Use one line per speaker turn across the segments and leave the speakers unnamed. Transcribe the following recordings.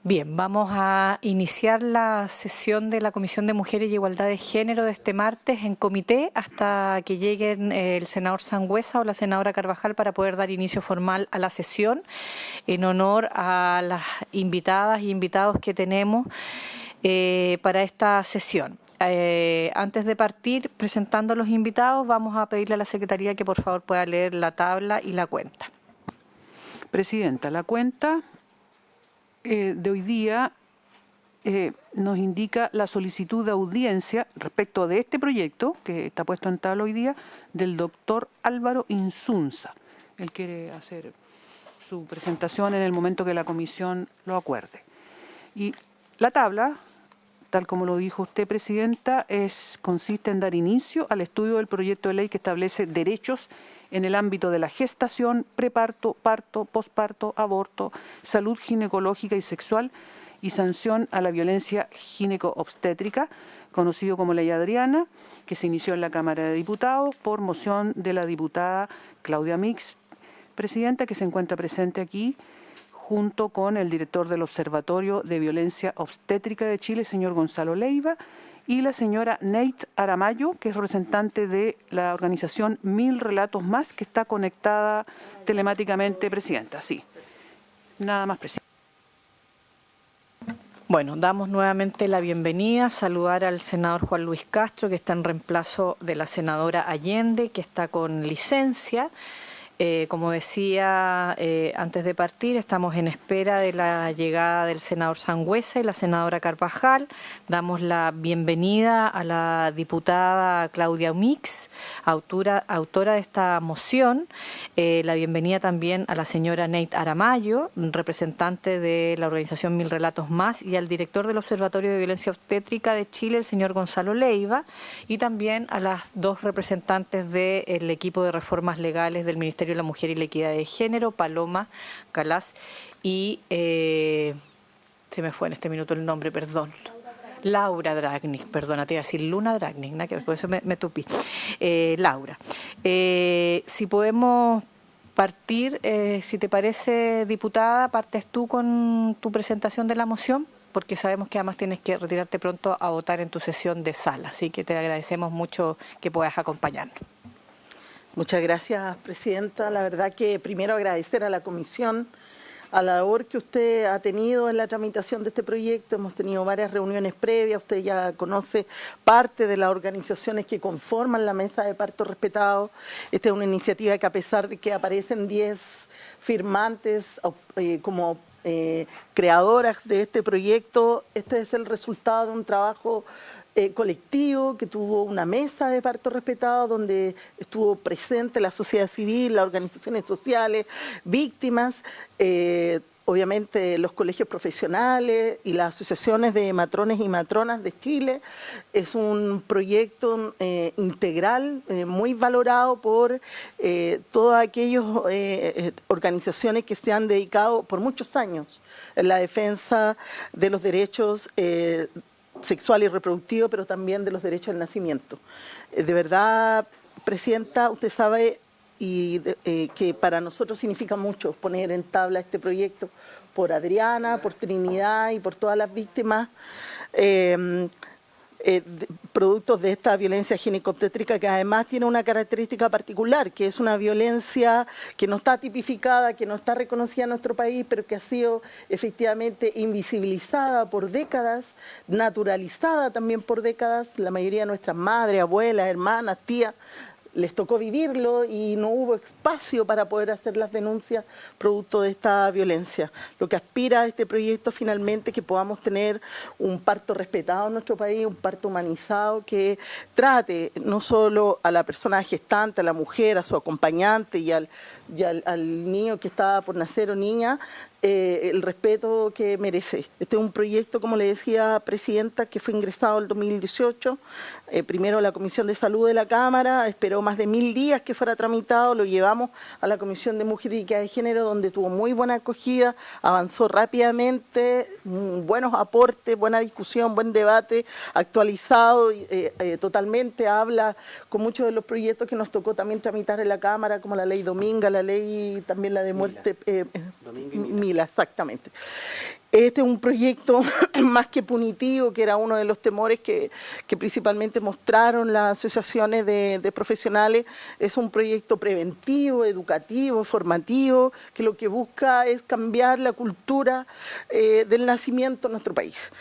Bien, vamos a iniciar la sesión de la Comisión de Mujeres y Igualdad de Género de este martes en comité hasta que lleguen el senador Sangüesa o la senadora Carvajal para poder dar inicio formal a la sesión en honor a las invitadas y invitados que tenemos para esta sesión. Antes de partir presentando a los invitados, vamos a pedirle a la Secretaría que por favor pueda leer la tabla y la cuenta.
Presidenta, la cuenta de hoy día nos indica la solicitud de audiencia respecto de este proyecto, que está puesto en tabla hoy día, del doctor Álvaro Insunza. Él quiere hacer su presentación en el momento que la comisión lo acuerde. Y la tabla, tal como lo dijo usted, Presidenta, consiste en dar inicio al estudio del proyecto de ley que establece derechos en el ámbito de la gestación, preparto, parto, posparto, aborto, salud ginecológica y sexual y sanción a la violencia gineco-obstétrica, conocido como Ley Adriana, que se inició en la Cámara de Diputados por moción de la diputada Claudia Mix, Presidenta, que se encuentra presente aquí, junto con el director del Observatorio de Violencia Obstétrica de Chile, señor Gonzalo Leiva, y la señora Neit Aramayo, que es representante de la organización 1000 Relatos Más, que está conectada telemáticamente, Presidenta. Sí, nada más, Presidenta.
Bueno, damos nuevamente la bienvenida, saludar al senador Juan Luis Castro, que está en reemplazo de la senadora Allende, que está con licencia. Como decía antes de partir, estamos en espera de la llegada del senador Sangüesa y la senadora Carvajal. Damos la bienvenida a la diputada Claudia Mix, autora de esta moción. La bienvenida también a la señora Neit Aramayo, representante de la organización 1000 Relatos Más, y al director del Observatorio de Violencia Obstétrica de Chile, el señor Gonzalo Leiva, y también a las dos representantes del equipo de reformas legales del Ministerio de la Mujer y la Equidad de Género, Paloma Calás y se me fue en este minuto el nombre, perdón. Laura Dragnik, perdona, te iba a decir Luna Dragnik, ¿no? Por eso me tupí. Laura, si podemos partir, si te parece, diputada, partes tú con tu presentación de la moción, porque sabemos que además tienes que retirarte pronto a votar en tu sesión de sala, así que te agradecemos mucho que puedas acompañarnos.
Muchas gracias, Presidenta. La verdad que primero agradecer a la Comisión a la labor que usted ha tenido en la tramitación de este proyecto. Hemos tenido varias reuniones previas, usted ya conoce parte de las organizaciones que conforman la Mesa de Parto Respetado. Esta es una iniciativa que, a pesar de que aparecen 10 firmantes como creadoras de este proyecto, este es el resultado de un trabajo colectivo que tuvo una mesa de parto respetado donde estuvo presente la sociedad civil, las organizaciones sociales, víctimas, obviamente los colegios profesionales y las asociaciones de matrones y matronas de Chile. Es un proyecto integral, muy valorado por todas aquellas organizaciones que se han dedicado por muchos años en la defensa de los derechos sexual y reproductivo, pero también de los derechos al nacimiento. De verdad, Presidenta, usted sabe que para nosotros significa mucho poner en tabla este proyecto por Adriana, por Trinidad y por todas las víctimas productos de esta violencia gineco-obstétrica, que además tiene una característica particular, que es una violencia que no está tipificada, que no está reconocida en nuestro país, pero que ha sido efectivamente invisibilizada por décadas, naturalizada también por décadas. La mayoría de nuestras madres, abuelas, hermanas, tías, les tocó vivirlo y no hubo espacio para poder hacer las denuncias producto de esta violencia. Lo que aspira a este proyecto finalmente es que podamos tener un parto respetado en nuestro país, un parto humanizado que trate no solo a la persona gestante, a la mujer, a su acompañante y al niño que está por nacer o niña, el respeto que merece. Este es un proyecto, como le decía, Presidenta, que fue ingresado en el 2018, primero a la Comisión de Salud de la Cámara, esperó más de 1000 días que fuera tramitado, lo llevamos a la Comisión de Mujer y Equidad de Género, donde tuvo muy buena acogida, avanzó rápidamente, buenos aportes, buena discusión, buen debate, actualizado, totalmente habla con muchos de los proyectos que nos tocó también tramitar en la Cámara, como la ley Dominga, la ley también la de muerte, Mila, exactamente. Este es un proyecto más que punitivo, que era uno de los temores que principalmente mostraron las asociaciones de profesionales. Es un proyecto preventivo, educativo, formativo, que lo que busca es cambiar la cultura del nacimiento en nuestro país.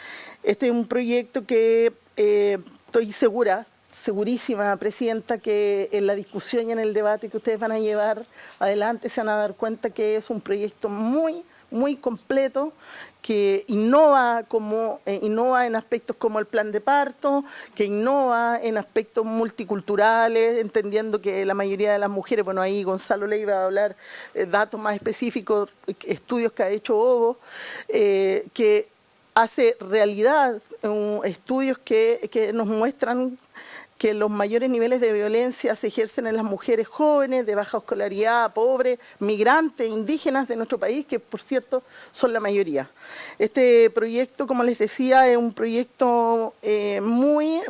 Este es un proyecto que estoy segurísima, Presidenta, que en la discusión y en el debate que ustedes van a llevar adelante se van a dar cuenta que es un proyecto muy completo, que innova en aspectos como el plan de parto, que innova en aspectos multiculturales, entendiendo que la mayoría de las mujeres, bueno, ahí Gonzalo le iba a hablar datos más específicos, estudios que ha hecho OVO, que hace realidad estudios que nos muestran que los mayores niveles de violencia se ejercen en las mujeres jóvenes, de baja escolaridad, pobres, migrantes, indígenas de nuestro país, que por cierto son la mayoría. Este proyecto, como les decía, es un proyecto muy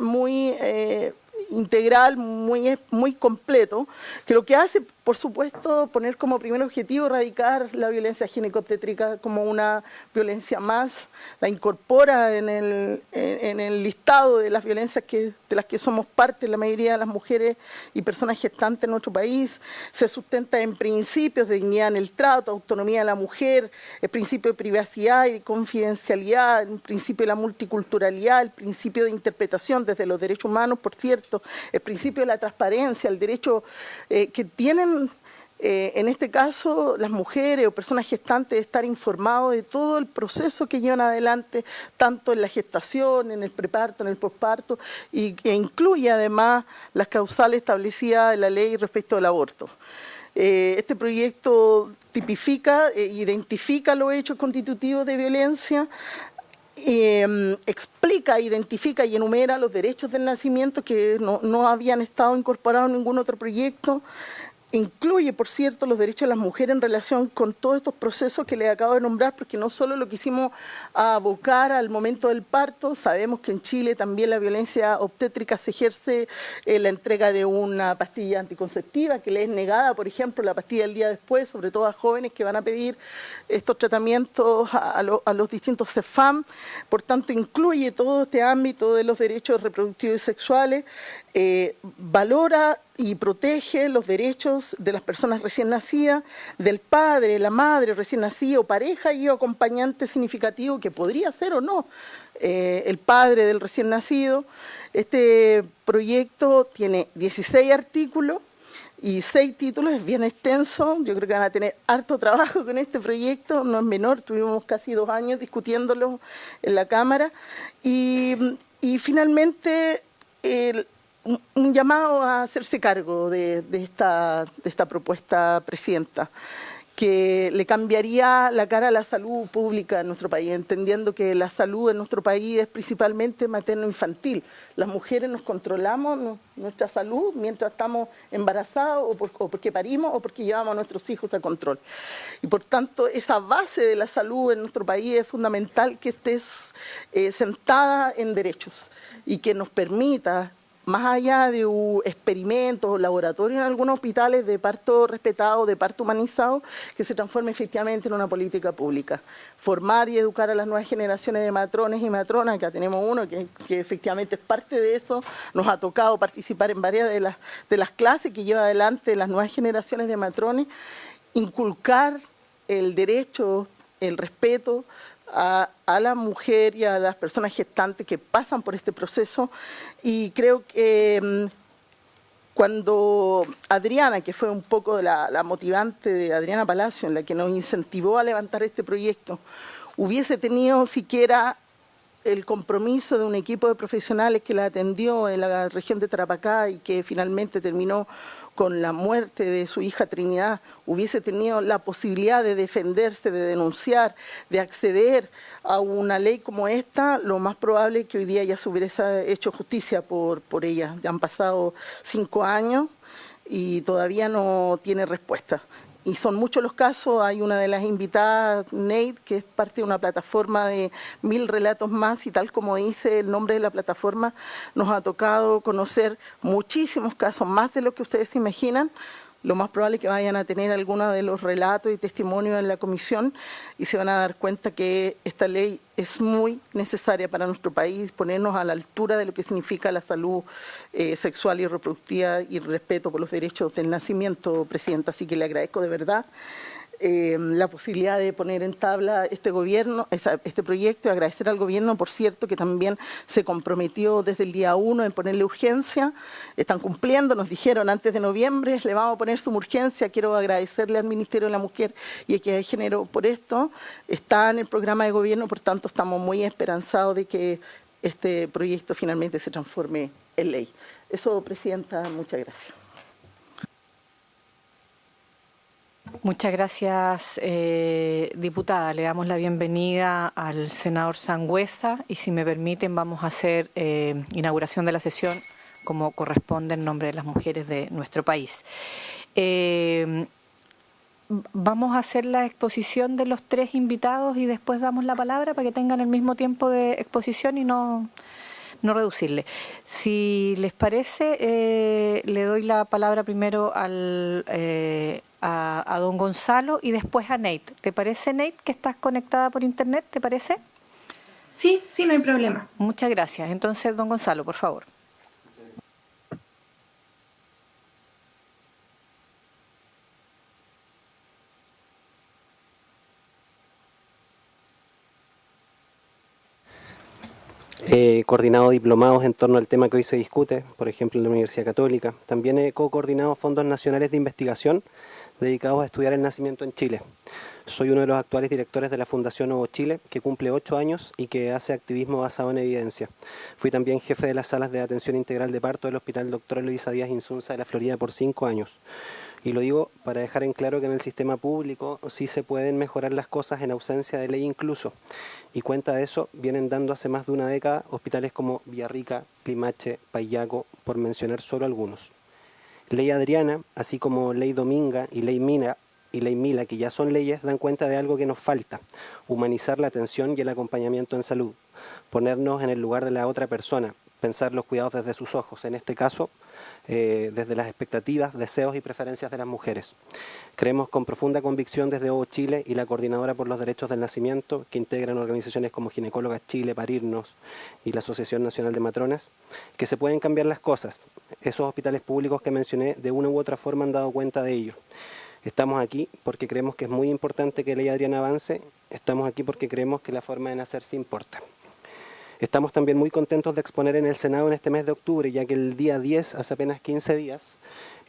integral, muy completo, que lo que hace, por supuesto, poner como primer objetivo erradicar la violencia ginecobstétrica como una violencia más, la incorpora en el listado de las violencias de las que somos parte la mayoría de las mujeres y personas gestantes en nuestro país, se sustenta en principios de dignidad en el trato, autonomía de la mujer, el principio de privacidad y confidencialidad, el principio de la multiculturalidad, el principio de interpretación desde los derechos humanos, por cierto, el principio de la transparencia, el derecho que tienen en este caso las mujeres o personas gestantes de estar informados de todo el proceso que llevan adelante, tanto en la gestación, en el preparto, en el posparto, y que incluye además las causales establecidas en la ley respecto al aborto. Este proyecto tipifica, identifica los hechos constitutivos de violencia, explica, identifica y enumera los derechos del nacimiento que no habían estado incorporados en ningún otro proyecto. Incluye, por cierto, los derechos de las mujeres en relación con todos estos procesos que les acabo de nombrar, porque no solo lo quisimos abocar al momento del parto, sabemos que en Chile también la violencia obstétrica se ejerce la entrega de una pastilla anticonceptiva que les es negada, por ejemplo, la pastilla del día después, sobre todo a jóvenes que van a pedir estos tratamientos a los distintos CEFAM. Por tanto, incluye todo este ámbito de los derechos reproductivos y sexuales, valora y protege los derechos de las personas recién nacidas, del padre, la madre recién nacida o pareja y acompañante significativo que podría ser o no el padre del recién nacido. Este proyecto tiene 16 artículos y 6 títulos, es bien extenso. Yo creo que van a tener harto trabajo con este proyecto, no es menor, tuvimos casi 2 años discutiéndolo en la Cámara. Y finalmente un llamado a hacerse cargo de esta propuesta, Presidenta, que le cambiaría la cara a la salud pública en nuestro país, entendiendo que la salud en nuestro país es principalmente materno-infantil. Las mujeres nos controlamos nuestra salud mientras estamos embarazadas o porque parimos o porque llevamos a nuestros hijos a control. Y por tanto, esa base de la salud en nuestro país es fundamental que esté sentada en derechos y que nos permita, más allá de experimentos o laboratorios en algunos hospitales de parto respetado, de parto humanizado, que se transforme efectivamente en una política pública. Formar y educar a las nuevas generaciones de matrones y matronas, que tenemos uno que efectivamente es parte de eso. Nos ha tocado participar en varias de las clases que lleva adelante las nuevas generaciones de matrones. Inculcar el derecho, el respeto a la mujer y a las personas gestantes que pasan por este proceso. Y creo que cuando Adriana, que fue un poco la motivante de Adriana Palacio, en la que nos incentivó a levantar este proyecto, hubiese tenido siquiera el compromiso de un equipo de profesionales que la atendió en la región de Tarapacá y que finalmente terminó con la muerte de su hija Trinidad, hubiese tenido la posibilidad de defenderse, de denunciar, de acceder a una ley como esta, lo más probable es que hoy día ya se hubiese hecho justicia por ella. Ya han pasado 5 años y todavía no tiene respuesta. Y son muchos los casos. Hay una de las invitadas, Nate, que es parte de una plataforma de 1000 relatos más, y tal como dice el nombre de la plataforma, nos ha tocado conocer muchísimos casos, más de lo que ustedes se imaginan, lo más probable es que vayan a tener algunos de los relatos y testimonios en la comisión y se van a dar cuenta que esta ley es muy necesaria para nuestro país, ponernos a la altura de lo que significa la salud sexual y reproductiva y el respeto por los derechos del nacimiento, Presidenta. Así que le agradezco de verdad la posibilidad de poner en tabla este proyecto y agradecer al gobierno, por cierto, que también se comprometió desde el día 1 en ponerle urgencia. Están cumpliendo, nos dijeron antes de noviembre, le vamos a poner su urgencia. Quiero agradecerle al Ministerio de la Mujer y Equidad de Género por esto. Está en el programa de gobierno, por tanto estamos muy esperanzados de que este proyecto finalmente se transforme en ley. Eso, Presidenta, muchas gracias.
Muchas gracias, diputada. Le damos la bienvenida al senador Sangüesa y si me permiten vamos a hacer inauguración de la sesión como corresponde en nombre de las mujeres de nuestro país. Vamos a hacer la exposición de los 3 invitados y después damos la palabra para que tengan el mismo tiempo de exposición y no reducirle. Si les parece, le doy la palabra primero a don Gonzalo y después a Nate. ¿Te parece, Nate, que estás conectada por internet? ¿Te parece?
Sí, no hay problema.
Muchas gracias. Entonces, don Gonzalo, por favor.
He coordinado diplomados en torno al tema que hoy se discute, por ejemplo en la Universidad Católica. También he co-coordinado fondos nacionales de investigación dedicados a estudiar el nacimiento en Chile. Soy uno de los actuales directores de la Fundación Nuevo Chile, que cumple 8 años y que hace activismo basado en evidencia. Fui también jefe de las salas de atención integral de parto del Hospital Dr. Eloísa Díaz Insunza de la Florida por 5 años. Y lo digo para dejar en claro que en el sistema público sí se pueden mejorar las cosas en ausencia de ley incluso. Y cuenta de eso vienen dando hace más de una década hospitales como Villarrica, Limache, Payaco, por mencionar solo algunos. Ley Adriana, así como Ley Dominga y Ley Mila, que ya son leyes, dan cuenta de algo que nos falta: humanizar la atención y el acompañamiento en salud, ponernos en el lugar de la otra persona, pensar los cuidados desde sus ojos, en este caso desde las expectativas, deseos y preferencias de las mujeres. Creemos con profunda convicción desde Nuevo Chile y la Coordinadora por los Derechos del Nacimiento, que integran organizaciones como Ginecólogas Chile, Parirnos y la Asociación Nacional de Matronas, que se pueden cambiar las cosas. Esos hospitales públicos que mencioné de una u otra forma han dado cuenta de ello. Estamos aquí porque creemos que es muy importante que Ley Adriana avance. Estamos aquí porque creemos que la forma de nacer sí importa. Estamos también muy contentos de exponer en el Senado en este mes de octubre, ya que el día 10, hace apenas 15 días,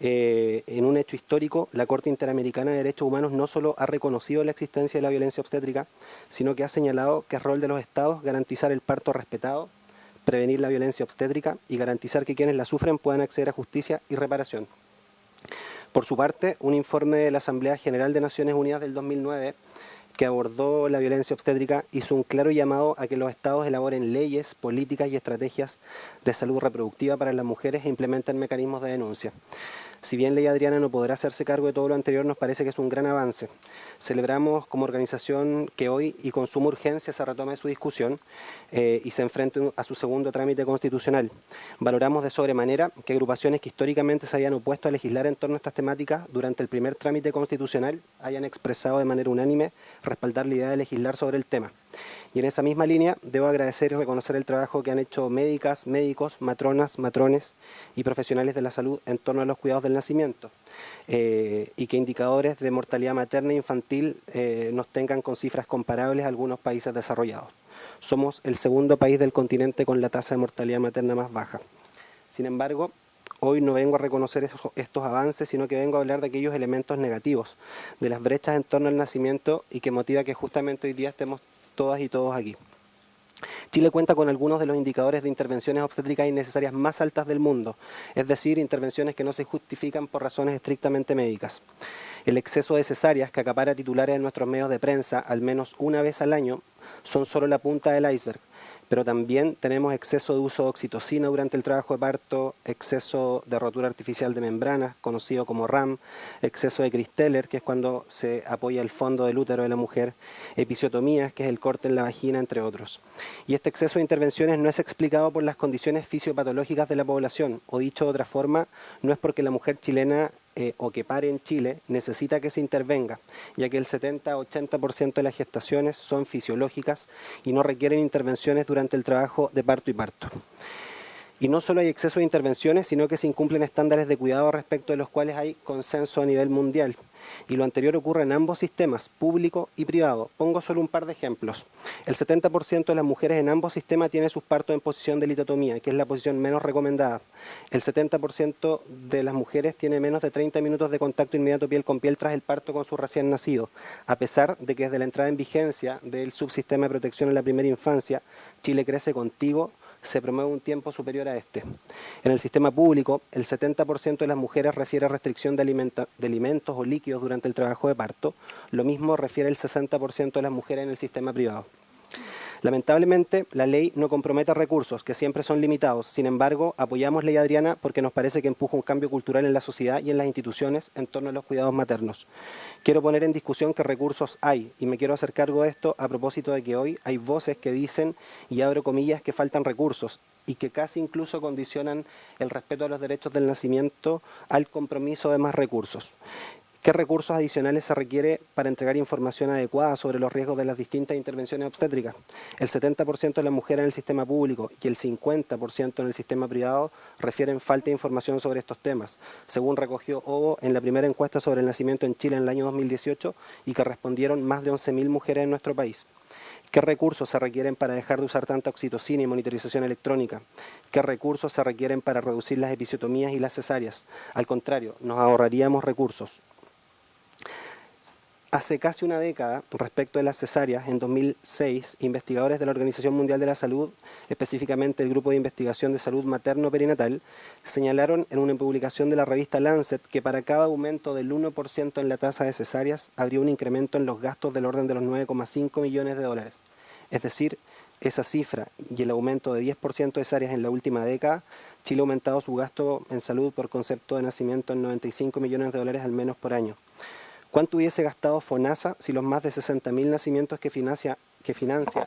en un hecho histórico, la Corte Interamericana de Derechos Humanos no solo ha reconocido la existencia de la violencia obstétrica, sino que ha señalado que es rol de los Estados garantizar el parto respetado, prevenir la violencia obstétrica y garantizar que quienes la sufren puedan acceder a justicia y reparación. Por su parte, un informe de la Asamblea General de Naciones Unidas del 2009 que abordó la violencia obstétrica hizo un claro llamado a que los estados elaboren leyes, políticas y estrategias de salud reproductiva para las mujeres e implementen mecanismos de denuncia. Si bien Ley Adriana no podrá hacerse cargo de todo lo anterior, nos parece que es un gran avance. Celebramos como organización que hoy y con suma urgencia se retome su discusión y se enfrente a su segundo trámite constitucional. Valoramos de sobremanera que agrupaciones que históricamente se habían opuesto a legislar en torno a estas temáticas durante el primer trámite constitucional hayan expresado de manera unánime respaldar la idea de legislar sobre el tema. Y en esa misma línea debo agradecer y reconocer el trabajo que han hecho médicas, médicos, matronas, matrones y profesionales de la salud en torno a los cuidados del nacimiento y que indicadores de mortalidad materna e infantil nos tengan con cifras comparables a algunos países desarrollados. Somos el segundo país del continente con la tasa de mortalidad materna más baja. Sin embargo, hoy no vengo a reconocer estos avances, sino que vengo a hablar de aquellos elementos negativos, de las brechas en torno al nacimiento y que motiva que justamente hoy día estemos todas y todos aquí. Chile cuenta con algunos de los indicadores de intervenciones obstétricas innecesarias más altas del mundo, es decir, intervenciones que no se justifican por razones estrictamente médicas. El exceso de cesáreas que acapara titulares en nuestros medios de prensa al menos una vez al año son solo la punta del iceberg, pero también tenemos exceso de uso de oxitocina durante el trabajo de parto, exceso de rotura artificial de membranas, conocido como RAM, exceso de Kristeller, que es cuando se apoya el fondo del útero de la mujer, episiotomías, que es el corte en la vagina, entre otros. Y este exceso de intervenciones no es explicado por las condiciones fisiopatológicas de la población, o dicho de otra forma, no es porque la mujer chilena o que pare en Chile necesita que se intervenga, ya que el 70-80% de las gestaciones son fisiológicas y no requieren intervenciones durante el trabajo de parto y parto. Y no solo hay exceso de intervenciones, sino que se incumplen estándares de cuidado respecto de los cuales hay consenso a nivel mundial. Y lo anterior ocurre en ambos sistemas, público y privado. Pongo solo un par de ejemplos. El 70% de las mujeres en ambos sistemas tiene sus partos en posición de litotomía, que es la posición menos recomendada. El 70% de las mujeres tiene menos de 30 minutos de contacto inmediato piel con piel tras el parto con su recién nacido, a pesar de que desde la entrada en vigencia del subsistema de protección en la primera infancia, Chile Crece Contigo, se promueve un tiempo superior a este. En el sistema público, el 70% de las mujeres refiere a restricción de alimentos o líquidos durante el trabajo de parto. Lo mismo refiere el 60% de las mujeres en el sistema privado. Lamentablemente, la ley no compromete recursos, que siempre son limitados. Sin embargo, apoyamos Ley Adriana porque nos parece que empuja un cambio cultural en la sociedad y en las instituciones en torno a los cuidados maternos. Quiero poner en discusión qué recursos hay, y me quiero hacer cargo de esto a propósito de que hoy hay voces que dicen, y abro comillas, que faltan recursos, y que casi incluso condicionan el respeto a los derechos del nacimiento al compromiso de más recursos. ¿Qué recursos adicionales se requiere para entregar información adecuada sobre los riesgos de las distintas intervenciones obstétricas? El 70% de las mujeres en el sistema público y el 50% en el sistema privado refieren falta de información sobre estos temas, según recogió OVO en la primera encuesta sobre el nacimiento en Chile en el año 2018 y que respondieron más de 11.000 mujeres en nuestro país. ¿Qué recursos se requieren para dejar de usar tanta oxitocina y monitorización electrónica? ¿Qué recursos se requieren para reducir las episiotomías y las cesáreas? Al contrario, nos ahorraríamos recursos. Hace casi una década, respecto de las cesáreas, en 2006, investigadores de la Organización Mundial de la Salud, específicamente el Grupo de Investigación de Salud Materno-Perinatal, señalaron en una publicación de la revista Lancet que para cada aumento del 1% en la tasa de cesáreas habría un incremento en los gastos del orden de los 9,5 millones de dólares. Es decir, esa cifra y el aumento de 10% de cesáreas en la última década, Chile ha aumentado su gasto en salud por concepto de nacimiento en 95 millones de dólares al menos por año. ¿Cuánto hubiese gastado FONASA si los más de 60.000 nacimientos que financia?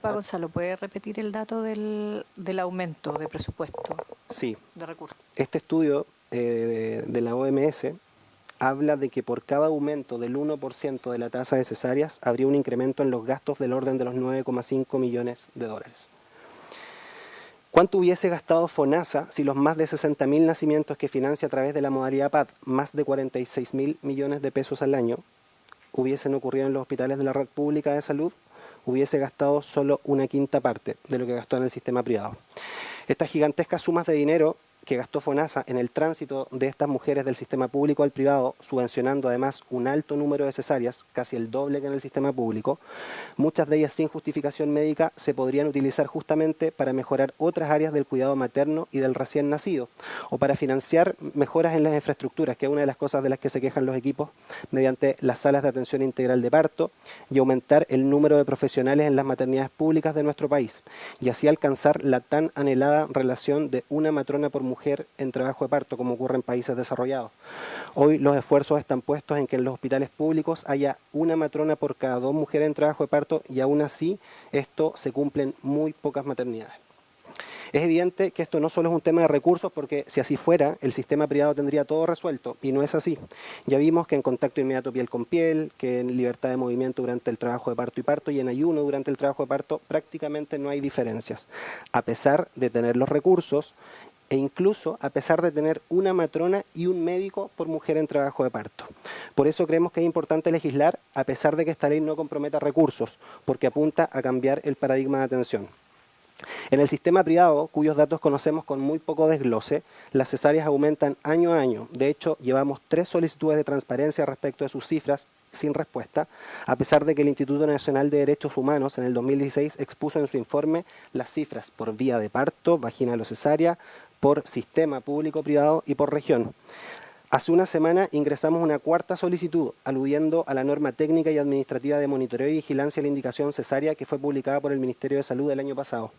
Gonzalo, ¿puede repetir el dato del aumento de presupuesto?
Sí.
De recursos.
Este estudio de la OMS habla de que por cada aumento del 1% de la tasa de cesáreas habría un incremento en los gastos del orden de los 9,5 millones de dólares. ¿Cuánto hubiese gastado FONASA si los más de 60.000 nacimientos que financia a través de la modalidad PAD, más de 46.000 millones de pesos al año, hubiesen ocurrido en los hospitales de la red pública de salud? Hubiese gastado solo una quinta parte de lo que gastó en el sistema privado. Estas gigantescas sumas de dinero que gastó FONASA en el tránsito de estas mujeres del sistema público al privado, subvencionando además un alto número de cesáreas, casi el doble que en el sistema público, muchas de ellas sin justificación médica, se podrían utilizar justamente para mejorar otras áreas del cuidado materno y del recién nacido, o para financiar mejoras en las infraestructuras, que es una de las cosas de las que se quejan los equipos, mediante las salas de atención integral de parto, y aumentar el número de profesionales en las maternidades públicas de nuestro país, y así alcanzar la tan anhelada relación de una matrona por mujer en trabajo de parto, como ocurre en países desarrollados. Hoy los esfuerzos están puestos en que en los hospitales públicos haya una matrona por cada 2 mujeres en trabajo de parto, y aún así esto se cumple en muy pocas maternidades. Es evidente que esto no solo es un tema de recursos, porque si así fuera, el sistema privado tendría todo resuelto, y no es así. Ya vimos que en contacto inmediato piel con piel, que en libertad de movimiento durante el trabajo de parto y en ayuno durante el trabajo de parto, prácticamente no hay diferencias, a pesar de tener los recursos e incluso a pesar de tener una matrona y un médico por mujer en trabajo de parto. Por eso creemos que es importante legislar, a pesar de que esta ley no comprometa recursos, porque apunta a cambiar el paradigma de atención. En el sistema privado, cuyos datos conocemos con muy poco desglose, las cesáreas aumentan año a año. De hecho, llevamos 3 solicitudes de transparencia respecto de sus cifras sin respuesta, a pesar de que el Instituto Nacional de Derechos Humanos en el 2016 expuso en su informe las cifras por vía de parto, vaginalocesárea, por sistema público-privado y por región. Hace una semana ingresamos una 4ª solicitud, aludiendo a la norma técnica y administrativa de monitoreo y vigilancia de la indicación cesárea que fue publicada por el Ministerio de Salud el año pasado.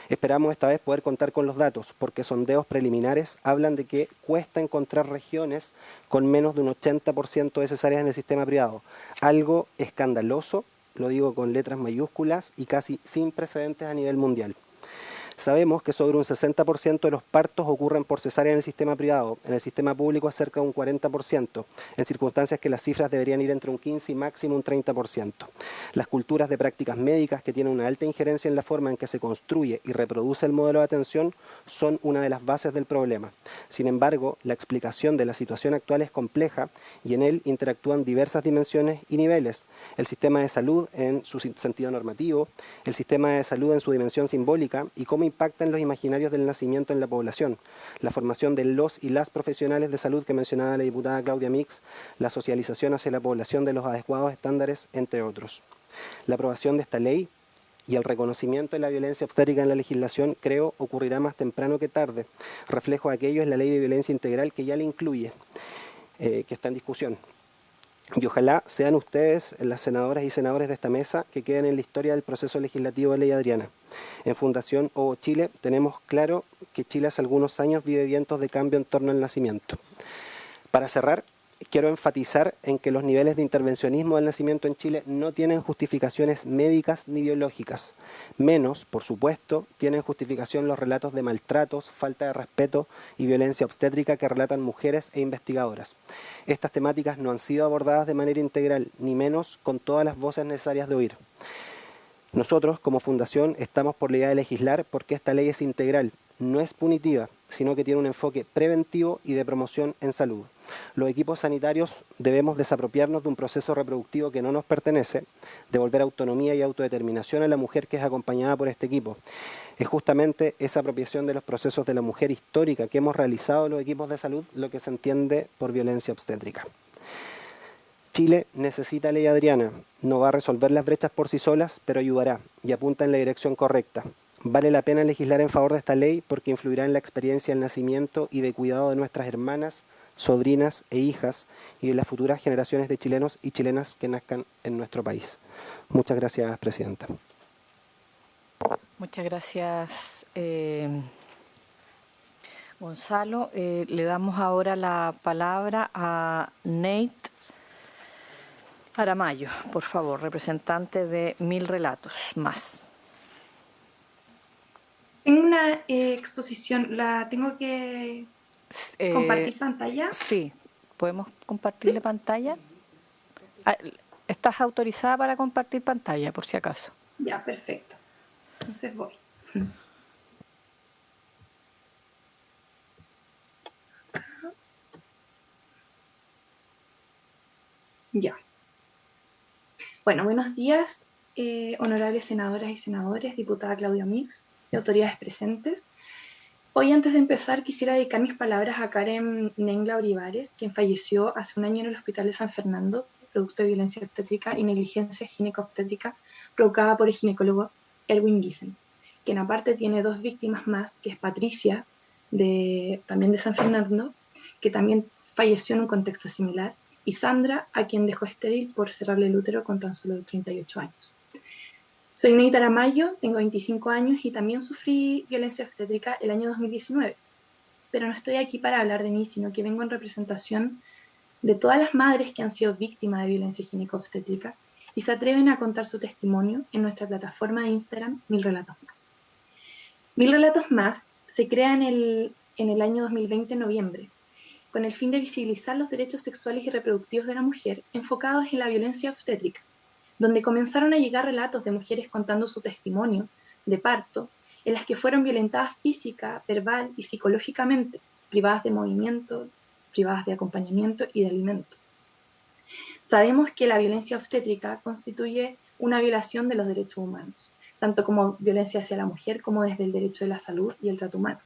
Esperamos esta vez poder contar con los datos, porque sondeos preliminares hablan de que cuesta encontrar regiones con menos de un 80% de cesáreas en el sistema privado. Algo escandaloso, lo digo con letras mayúsculas y casi sin precedentes a nivel mundial. Sabemos que sobre un 60% de los partos ocurren por cesárea en el sistema privado, en el sistema público es cerca de un 40%, en circunstancias que las cifras deberían ir entre un 15 y máximo un 30%. Las culturas de prácticas médicas que tienen una alta injerencia en la forma en que se construye y reproduce el modelo de atención son una de las bases del problema. Sin embargo, la explicación de la situación actual es compleja y en él interactúan diversas dimensiones y niveles. El sistema de salud en su sentido normativo, el sistema de salud en su dimensión simbólica y cómo impactan los imaginarios del nacimiento en la población, la formación de los y las profesionales de salud que mencionaba la diputada Claudia Mix, la socialización hacia la población de los adecuados estándares, entre otros. La aprobación de esta ley y el reconocimiento de la violencia obstétrica en la legislación, creo, ocurrirá más temprano que tarde. Reflejo de aquello es la ley de violencia integral que ya la incluye, que está en discusión. Y ojalá sean ustedes, las senadoras y senadores de esta mesa, que queden en la historia del proceso legislativo de Ley Adriana. En Fundación OVO Chile tenemos claro que Chile hace algunos años vive vientos de cambio en torno al nacimiento. Para cerrar, quiero enfatizar en que los niveles de intervencionismo del nacimiento en Chile no tienen justificaciones médicas ni biológicas. Menos, por supuesto, tienen justificación los relatos de maltratos, falta de respeto y violencia obstétrica que relatan mujeres e investigadoras. Estas temáticas no han sido abordadas de manera integral, ni menos con todas las voces necesarias de oír. Nosotros, como Fundación, estamos por la idea de legislar porque esta ley es integral, no es punitiva, sino que tiene un enfoque preventivo y de promoción en salud. Los equipos sanitarios debemos desapropiarnos de un proceso reproductivo que no nos pertenece, devolver autonomía y autodeterminación a la mujer que es acompañada por este equipo. Es justamente esa apropiación de los procesos de la mujer histórica que hemos realizado los equipos de salud lo que se entiende por violencia obstétrica. Chile necesita Ley Adriana, no va a resolver las brechas por sí solas, pero ayudará y apunta en la dirección correcta. Vale la pena legislar en favor de esta ley porque influirá en la experiencia del nacimiento y de cuidado de nuestras hermanas, sobrinas e hijas y de las futuras generaciones de chilenos y chilenas que nazcan en nuestro país. Muchas gracias, Presidenta.
Muchas gracias, Gonzalo. Le damos ahora la palabra a Nate Aramayo, por favor, representante de 1000 Relatos Más.
Tengo una exposición, ¿la tengo que compartir pantalla?
Sí, ¿podemos compartirle pantalla? ¿Estás autorizada para compartir pantalla, por si acaso?
Ya, perfecto. Entonces voy. Ya. Bueno, buenos días, honorables senadoras y senadores, diputada Claudia Mix y autoridades presentes. Hoy, antes de empezar, quisiera dedicar mis palabras a Karen Nengla Olivares, quien falleció hace un año en el Hospital de San Fernando, producto de violencia obstétrica y negligencia gineco-obstétrica provocada por el ginecólogo Erwin Giesen, quien aparte tiene 2 víctimas más, que es Patricia, también de San Fernando, que también falleció en un contexto similar, y Sandra, a quien dejó estéril por cerrarle el útero con tan solo 38 años. Soy Nate Aramayo, tengo 25 años y también sufrí violencia obstétrica el año 2019, pero no estoy aquí para hablar de mí, sino que vengo en representación de todas las madres que han sido víctimas de violencia gineco-obstétrica y se atreven a contar su testimonio en nuestra plataforma de Instagram 1000 Relatos Más. 1000 Relatos Más se crea en el año 2020, en noviembre, con el fin de visibilizar los derechos sexuales y reproductivos de la mujer enfocados en la violencia obstétrica, donde comenzaron a llegar relatos de mujeres contando su testimonio de parto, en las que fueron violentadas física, verbal y psicológicamente, privadas de movimiento, privadas de acompañamiento y de alimento. Sabemos que la violencia obstétrica constituye una violación de los derechos humanos, tanto como violencia hacia la mujer como desde el derecho de la salud y el trato humano.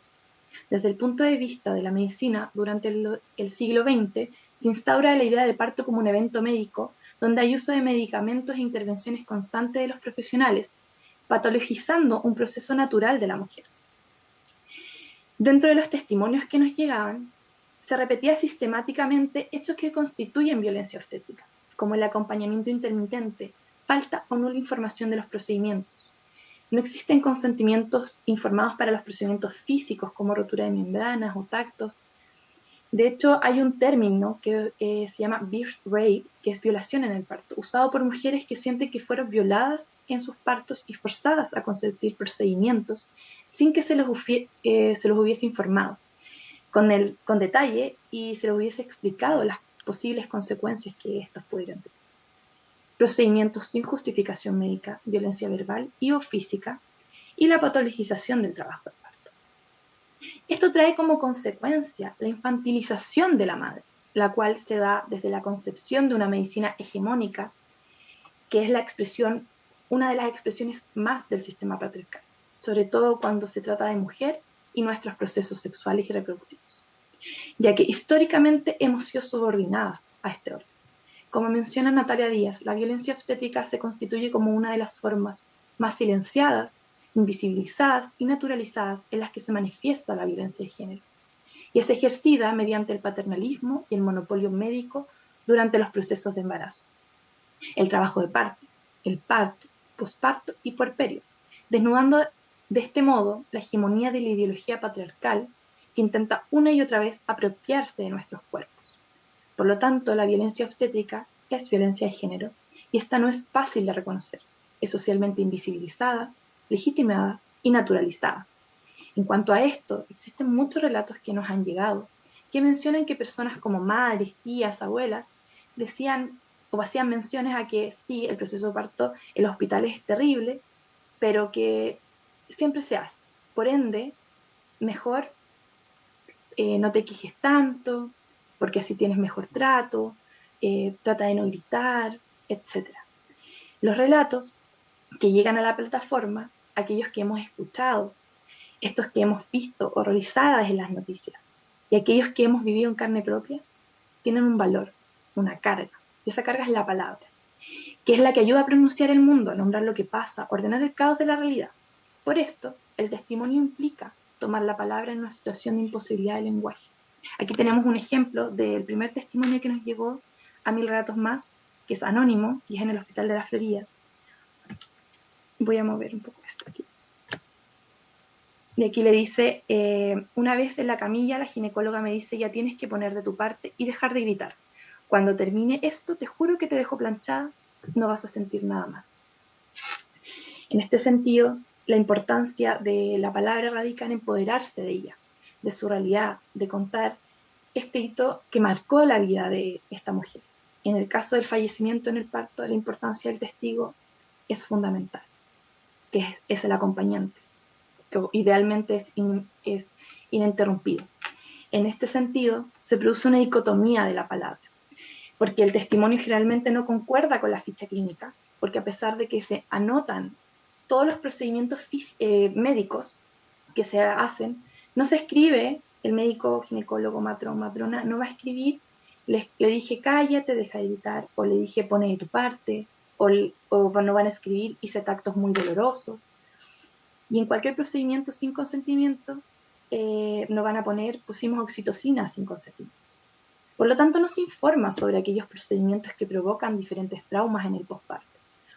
Desde el punto de vista de la medicina, durante el siglo XX se instaura la idea de parto como un evento médico donde hay uso de medicamentos e intervenciones constantes de los profesionales, patologizando un proceso natural de la mujer. Dentro de los testimonios que nos llegaban, se repetía sistemáticamente hechos que constituyen violencia obstétrica, como el acompañamiento intermitente, falta o nula información de los procedimientos. No existen consentimientos informados para los procedimientos físicos, como rotura de membranas o tactos, De hecho, hay un término que se llama birth rape, que es violación en el parto, usado por mujeres que sienten que fueron violadas en sus partos y forzadas a consentir procedimientos sin que se los hubiese informado con detalle y se les hubiese explicado las posibles consecuencias que estas pudieran tener. Procedimientos sin justificación médica, violencia verbal y o física, y la patologización del trabajo de parto. Esto trae como consecuencia la infantilización de la madre, la cual se da desde la concepción de una medicina hegemónica, que es una de las expresiones más del sistema patriarcal, sobre todo cuando se trata de mujer y nuestros procesos sexuales y reproductivos, ya que históricamente hemos sido subordinadas a este orden. Como menciona Natalia Díaz, la violencia obstétrica se constituye como una de las formas más silenciadas, invisibilizadas y naturalizadas en las que se manifiesta la violencia de género, y es ejercida mediante el paternalismo y el monopolio médico durante los procesos de embarazo, el trabajo de parto, el parto, posparto y puerperio, desnudando de este modo la hegemonía de la ideología patriarcal que intenta una y otra vez apropiarse de nuestros cuerpos. Por lo tanto, la violencia obstétrica es violencia de género y esta no es fácil de reconocer. Es socialmente invisibilizada, legitimada y naturalizada. En cuanto a esto, existen muchos relatos que nos han llegado que mencionan que personas como madres, tías, abuelas decían o hacían menciones a que sí, el proceso de parto en los hospitales es terrible, pero que siempre se hace. Por ende, mejor no te quejes tanto, porque así tienes mejor trato, trata de no gritar, etc. Los relatos que llegan a la plataforma, aquellos que hemos escuchado, estos que hemos visto horrorizadas en las noticias y aquellos que hemos vivido en carne propia, tienen un valor, una carga. Y esa carga es la palabra, que es la que ayuda a pronunciar el mundo, a nombrar lo que pasa, ordenar el caos de la realidad. Por esto, el testimonio implica tomar la palabra en una situación de imposibilidad de lenguaje. Aquí tenemos un ejemplo del primer testimonio que nos llegó a 1000 relatos más, que es anónimo y es en el Hospital de la Florida. Voy a mover un poco esto aquí. Y aquí le dice, una vez en la camilla la ginecóloga me dice, ya tienes que poner de tu parte y dejar de gritar. Cuando termine esto, te juro que te dejo planchada, no vas a sentir nada más. En este sentido, la importancia de la palabra radica en empoderarse de ella, de su realidad, de contar este hito que marcó la vida de esta mujer. En el caso del fallecimiento en el parto, la importancia del testigo es fundamental, que es el acompañante, que idealmente es ininterrumpido. En este sentido, se produce una dicotomía de la palabra, porque el testimonio generalmente no concuerda con la ficha clínica, porque a pesar de que se anotan todos los procedimientos médicos que se hacen, no se escribe, el médico, ginecólogo, matrona, no va a escribir, le dije cállate, deja de gritar, o le dije pone de tu parte, o no van a escribir hice tactos muy dolorosos. Y en cualquier procedimiento sin consentimiento, no van a poner pusimos oxitocina sin consentimiento. Por lo tanto, no se informa sobre aquellos procedimientos que provocan diferentes traumas en el posparto.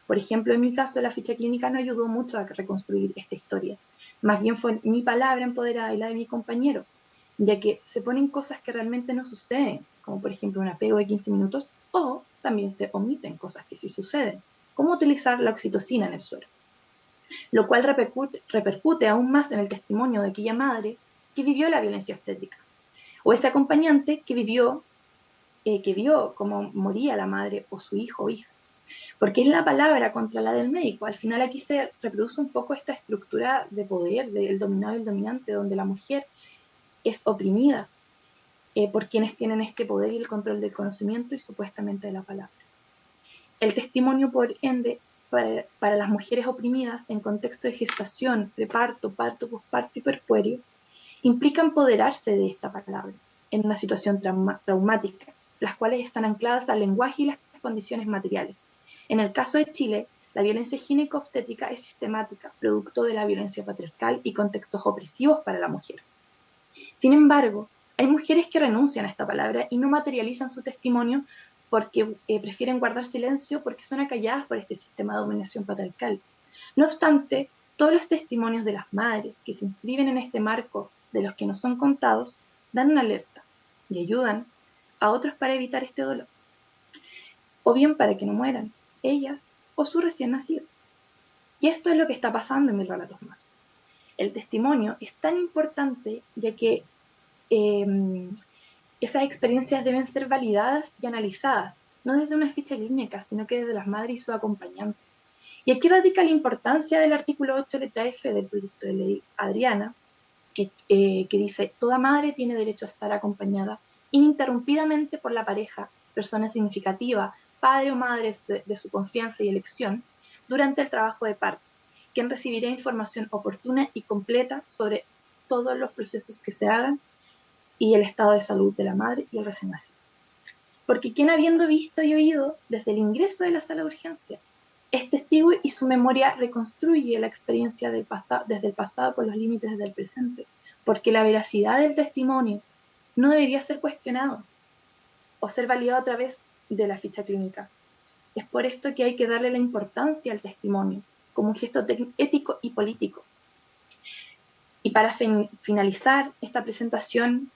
Por ejemplo, en mi caso, la ficha clínica no ayudó mucho a reconstruir esta historia. Más bien fue mi palabra empoderada y la de mi compañero, ya que se ponen cosas que realmente no suceden, como por ejemplo un apego de 15 minutos, o también se omiten cosas que sí suceden, como utilizar la oxitocina en el suero, lo cual repercute aún más en el testimonio de aquella madre que vivió la violencia obstétrica, o ese acompañante que vio cómo moría la madre o su hijo o hija. Porque es la palabra contra la del médico. Al final aquí se reproduce un poco esta estructura de poder del dominado y el dominante, donde la mujer es oprimida por quienes tienen este poder y el control del conocimiento y supuestamente de la palabra. El testimonio, por ende, para las mujeres oprimidas en contexto de gestación, preparto, parto, posparto y puerperio, implica empoderarse de esta palabra en una situación traumática, las cuales están ancladas al lenguaje y las condiciones materiales. En el caso de Chile, la violencia gineco-obstétrica es sistemática, producto de la violencia patriarcal y contextos opresivos para la mujer. Sin embargo, hay mujeres que renuncian a esta palabra y no materializan su testimonio porque prefieren guardar silencio porque son acalladas por este sistema de dominación patriarcal. No obstante, todos los testimonios de las madres que se inscriben en este marco de los que no son contados dan una alerta, y ayudan a otros para evitar este dolor, o bien para que no mueran ellas o su recién nacido. Y esto es lo que está pasando en 1000 relatos más. El testimonio es tan importante ya que esas experiencias deben ser validadas y analizadas, no desde una ficha clínica, sino que desde las madres y sus acompañantes. Y aquí radica la importancia del artículo 8, letra F del proyecto de ley Adriana, que dice: toda madre tiene derecho a estar acompañada ininterrumpidamente por la pareja, persona significativa, padre o madre de su confianza y elección, durante el trabajo de parto, quien recibirá información oportuna y completa sobre todos los procesos que se hagan y el estado de salud de la madre y el recién nacido. Porque quien, habiendo visto y oído desde el ingreso de la sala de urgencia, es testigo y su memoria reconstruye la experiencia desde el pasado con los límites del presente, porque la veracidad del testimonio no debería ser cuestionado o ser validado a través de la ficha clínica. Es por esto que hay que darle la importancia al testimonio como un gesto ético y político. Y para finalizar esta presentación,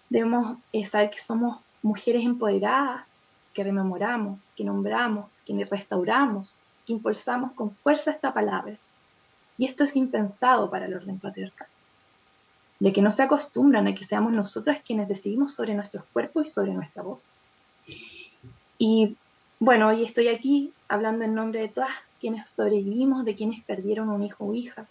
debemos saber que somos mujeres empoderadas, que rememoramos, que nombramos, que restauramos, que impulsamos con fuerza esta palabra. Y esto es impensado para el orden patriarcal, ya que no se acostumbran a que seamos nosotras quienes decidimos sobre nuestros cuerpos y sobre nuestra voz. Y bueno, hoy estoy aquí hablando en nombre de todas quienes sobrevivimos, de quienes perdieron un hijo o hija,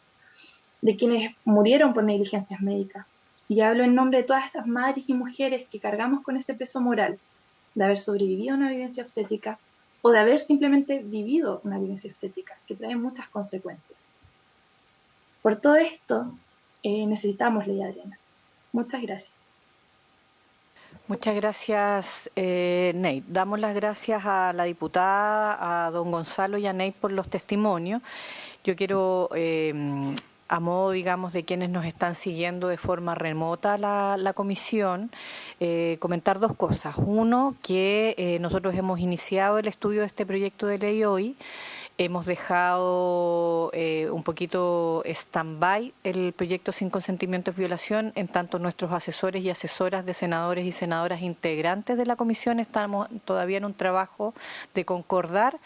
de quienes murieron por negligencias médicas. Y hablo en nombre de todas estas madres y mujeres que cargamos con ese peso moral de haber sobrevivido a una vivencia obstétrica o de haber simplemente vivido una vivencia obstétrica, que trae muchas consecuencias. Por todo esto, necesitamos ley Adriana. Muchas gracias.
Muchas gracias, Nate. Damos las gracias a la diputada, a don Gonzalo y a Nate por los testimonios. Yo quiero, a modo, digamos, de quienes nos están siguiendo de forma remota la comisión, comentar dos cosas. Uno, que nosotros hemos iniciado el estudio de este proyecto de ley hoy. Hemos dejado un poquito stand-by el proyecto sin consentimiento es violación, en tanto nuestros asesores y asesoras de senadores y senadoras integrantes de la comisión estamos todavía en un trabajo de concordar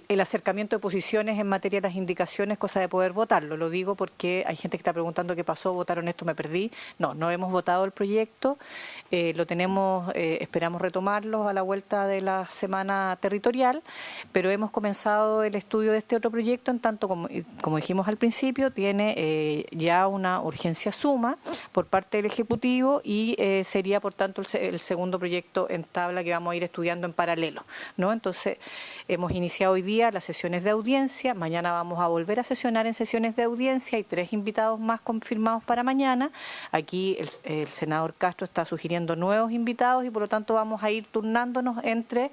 el acercamiento de posiciones en materia de las indicaciones, cosa de poder votarlo. Lo digo porque hay gente que está preguntando qué pasó, votaron esto, me perdí. No hemos votado el proyecto, lo tenemos, esperamos retomarlo a la vuelta de la semana territorial, pero hemos comenzado el estudio de este otro proyecto, en tanto como dijimos al principio, tiene ya una urgencia suma por parte del Ejecutivo y sería por tanto el segundo proyecto en tabla que vamos a ir estudiando en paralelo, ¿no? Entonces, hemos iniciado hoy día las sesiones de audiencia, mañana vamos a volver a sesionar en sesiones de audiencia, hay 3 invitados más confirmados para mañana. Aquí el senador Castro está sugiriendo nuevos invitados y por lo tanto vamos a ir turnándonos entre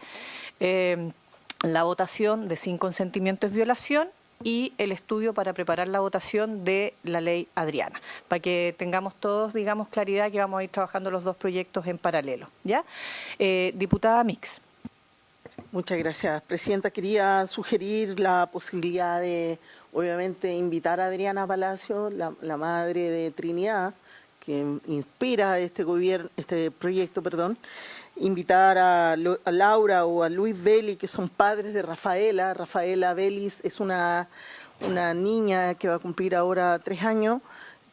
la votación de sin consentimiento es violación y el estudio para preparar la votación de la ley Adriana, para que tengamos todos, digamos, claridad que vamos a ir trabajando los dos proyectos en paralelo, ¿ya? Diputada Mix.
Muchas gracias, Presidenta. Quería sugerir la posibilidad de, obviamente, invitar a Adriana Palacio, la madre de Trinidad, que inspira este proyecto, invitar a Laura o a Luis Vélez, que son padres de Rafaela. Rafaela Vélez es una niña que va a cumplir ahora 3 años,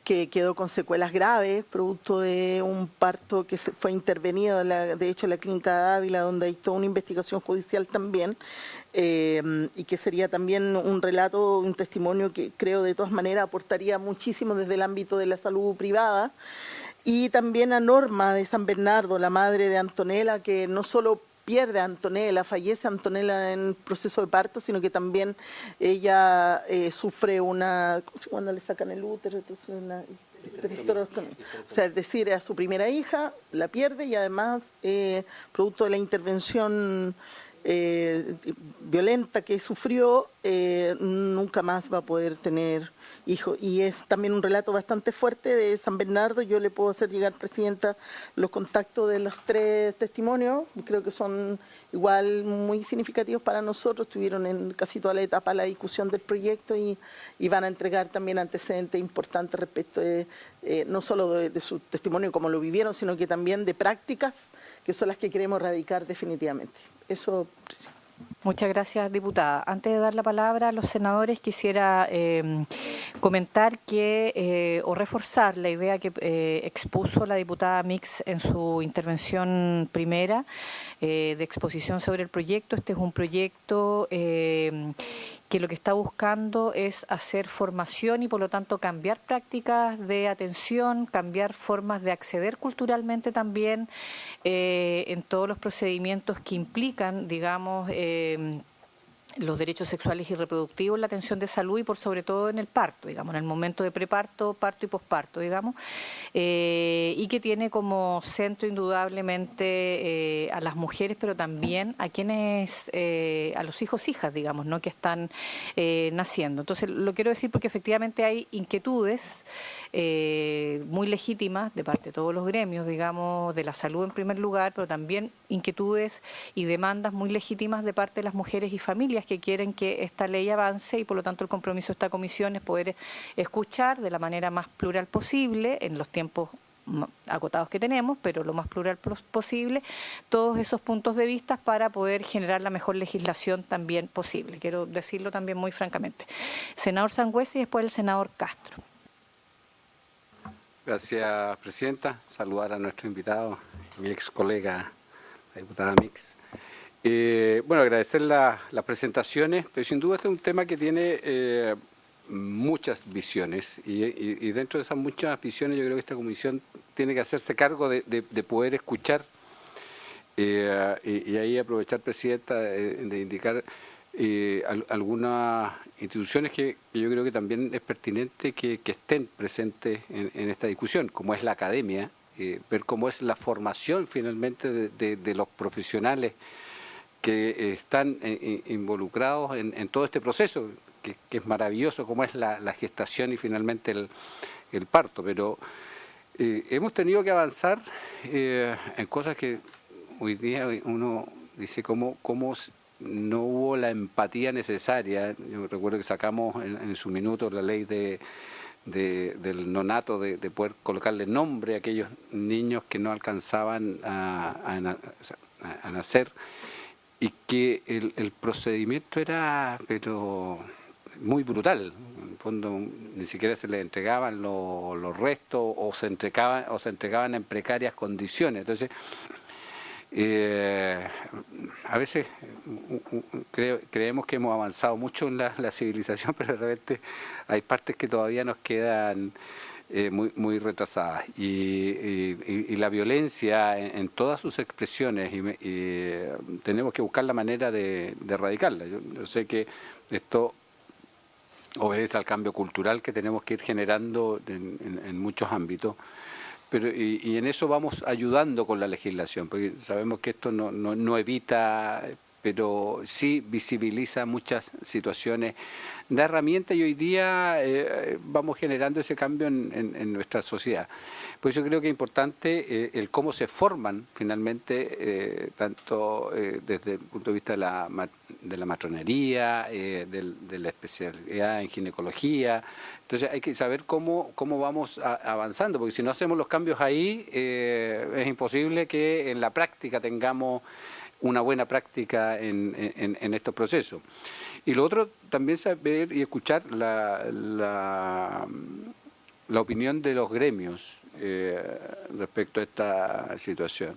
que quedó con secuelas graves, producto de un parto que fue intervenido, de hecho, en la clínica de Ávila, donde hay toda una investigación judicial también, y que sería también un relato, un testimonio que creo de todas maneras aportaría muchísimo desde el ámbito de la salud privada. Y también a Norma de San Bernardo, la madre de Antonella, que no solo pierde a Antonella, fallece Antonella en proceso de parto, sino que también ella sufre cuando le sacan el útero, entonces o sea, es decir, a su primera hija, la pierde y además, producto de la intervención violenta que sufrió, nunca más va a poder tener y es también un relato bastante fuerte de San Bernardo. Yo le puedo hacer llegar, Presidenta, los contactos de los 3 testimonios, creo que son igual muy significativos para nosotros, estuvieron en casi toda la etapa de la discusión del proyecto y van a entregar también antecedentes importantes respecto de, no solo de su testimonio como lo vivieron, sino que también de prácticas que son las que queremos erradicar definitivamente. Eso, Presidenta.
Muchas gracias, diputada. Antes de dar la palabra a los senadores, quisiera comentar que, o reforzar la idea que expuso la diputada Mix en su intervención primera de exposición sobre el proyecto. Este es un proyecto que lo que está buscando es hacer formación y por lo tanto cambiar prácticas de atención, cambiar formas de acceder culturalmente también en todos los procedimientos que implican, digamos, los derechos sexuales y reproductivos, la atención de salud y por sobre todo en el parto, digamos, en el momento de preparto, parto y posparto, digamos, y que tiene como centro indudablemente a las mujeres, pero también a quienes, a los hijos, hijas, digamos, ¿no?, que están naciendo. Entonces, lo quiero decir porque efectivamente hay inquietudes muy legítimas de parte de todos los gremios, digamos, de la salud en primer lugar, pero también inquietudes y demandas muy legítimas de parte de las mujeres y familias que quieren que esta ley avance y por lo tanto el compromiso de esta comisión es poder escuchar de la manera más plural posible en los tiempos acotados que tenemos, pero lo más plural posible, todos esos puntos de vista para poder generar la mejor legislación también posible. Quiero decirlo también muy francamente. Senador Sangüesa y después el senador Castro.
Gracias, Presidenta. Saludar a nuestro invitado, mi ex colega, la diputada Mix. Bueno, agradecer las presentaciones, pero sin duda este es un tema que tiene muchas visiones y dentro de esas muchas visiones yo creo que esta comisión tiene que hacerse cargo de poder escuchar y ahí aprovechar, Presidenta, de indicar algunas instituciones que yo creo que también es pertinente que estén presentes en esta discusión, como es la academia, ver cómo es la formación finalmente de los profesionales que están involucrados en todo este proceso, que es maravilloso como es la gestación y finalmente el parto, pero hemos tenido que avanzar en cosas que hoy día uno dice cómo no hubo la empatía necesaria. Yo recuerdo que sacamos en su minuto la ley del nonato, de poder colocarle nombre a aquellos niños que no alcanzaban a nacer, y que el procedimiento era pero muy brutal. En el fondo ni siquiera se les entregaban los restos o se entregaban en precarias condiciones. Entonces a veces creemos que hemos avanzado mucho en la civilización, pero de repente hay partes que todavía nos quedan muy retrasadas. Y la violencia en todas sus expresiones, y tenemos que buscar la manera de erradicarla. Yo sé que esto obedece al cambio cultural que tenemos que ir generando en muchos ámbitos. Pero, y en eso vamos ayudando con la legislación, porque sabemos que esto no evita, pero sí visibiliza muchas situaciones, da herramientas y hoy día vamos generando ese cambio en nuestra sociedad. Pues yo creo que es importante el cómo se forman finalmente, tanto desde el punto de vista de la matronería, de la especialidad en ginecología. Entonces hay que saber cómo vamos avanzando, porque si no hacemos los cambios ahí, es imposible que en la práctica tengamos una buena práctica en estos procesos. Y lo otro, también saber y escuchar la opinión de los gremios respecto a esta situación.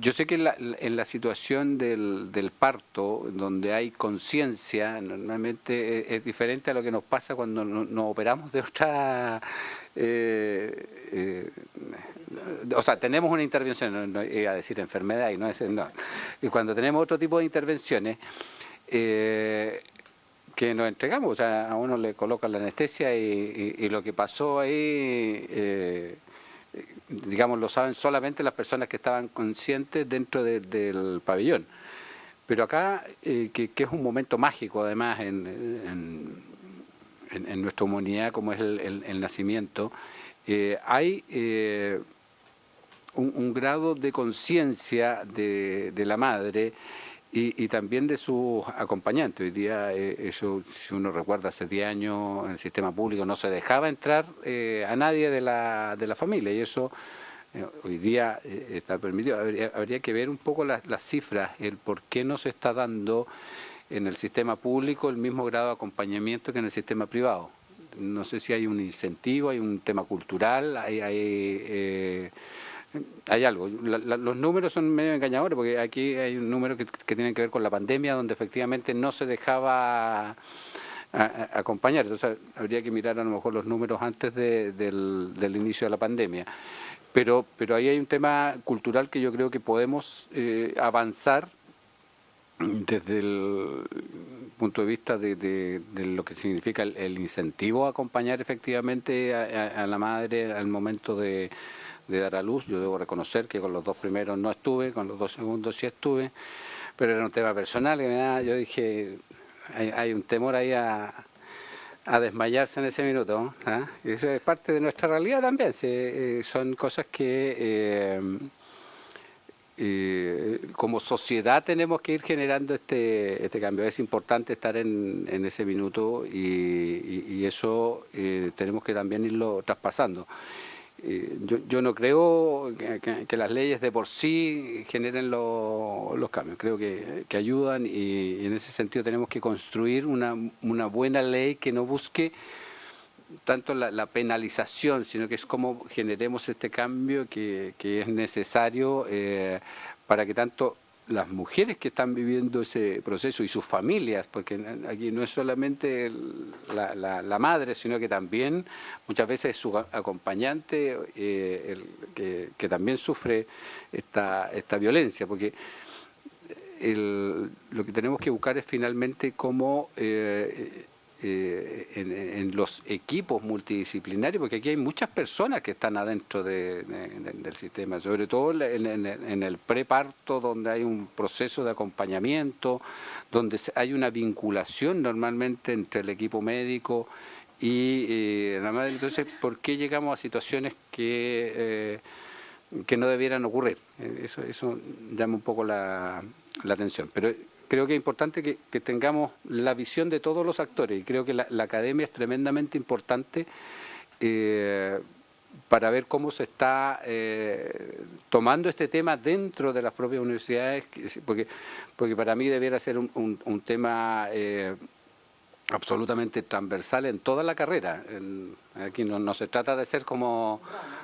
Yo sé que en la situación del parto, donde hay conciencia, normalmente es diferente a lo que nos pasa cuando nos operamos de otra... o sea, tenemos una intervención, no iba a decir enfermedad, y cuando tenemos otro tipo de intervenciones, que nos entregamos, o sea, a uno le colocan la anestesia y lo que pasó ahí, digamos, lo saben solamente las personas que estaban conscientes dentro del pabellón. Pero acá, que es un momento mágico además en en nuestra humanidad como es el nacimiento, hay un grado de conciencia de la madre y también de sus acompañantes. Hoy día, eso, si uno recuerda, hace 10 años en el sistema público no se dejaba entrar a nadie de la familia, y eso hoy día está permitido. Habría que ver un poco las cifras, el por qué no se está dando en el sistema público el mismo grado de acompañamiento que en el sistema privado. No sé si hay un incentivo, hay un tema cultural, hay algo. Los números son medio engañadores, porque aquí hay un número que tienen que ver con la pandemia, donde efectivamente no se dejaba acompañar. Entonces habría que mirar a lo mejor los números antes del inicio de la pandemia. Pero ahí hay un tema cultural que yo creo que podemos avanzar desde el punto de vista de lo que significa el incentivo a acompañar efectivamente a la madre al momento de dar a luz. Yo debo reconocer que con los 2 primeros no estuve, con los 2 segundos sí estuve, pero era un tema personal que me da, yo dije, hay un temor ahí a desmayarse en ese minuto, ¿eh? Eso es parte de nuestra realidad también, son cosas que como sociedad tenemos que ir generando este cambio. Es importante estar en ese minuto y eso tenemos que también irlo traspasando. Yo no creo que las leyes de por sí generen los cambios, creo que ayudan y en ese sentido tenemos que construir una buena ley que no busque tanto la penalización, sino que es como generemos este cambio que es necesario para que tanto las mujeres que están viviendo ese proceso y sus familias, porque aquí no es solamente la madre, sino que también muchas veces su acompañante que también sufre esta violencia, porque lo que tenemos que buscar es finalmente cómo en los equipos multidisciplinarios, porque aquí hay muchas personas que están adentro del sistema, sobre todo en el preparto, donde hay un proceso de acompañamiento, donde hay una vinculación normalmente entre el equipo médico y la madre. Entonces, ¿por qué llegamos a situaciones que no debieran ocurrir? Eso llama un poco la atención. Pero creo que es importante que tengamos la visión de todos los actores, y creo que la academia es tremendamente importante para ver cómo se está tomando este tema dentro de las propias universidades, porque para mí debiera ser un tema absolutamente transversal en toda la carrera. Aquí no se trata de ser como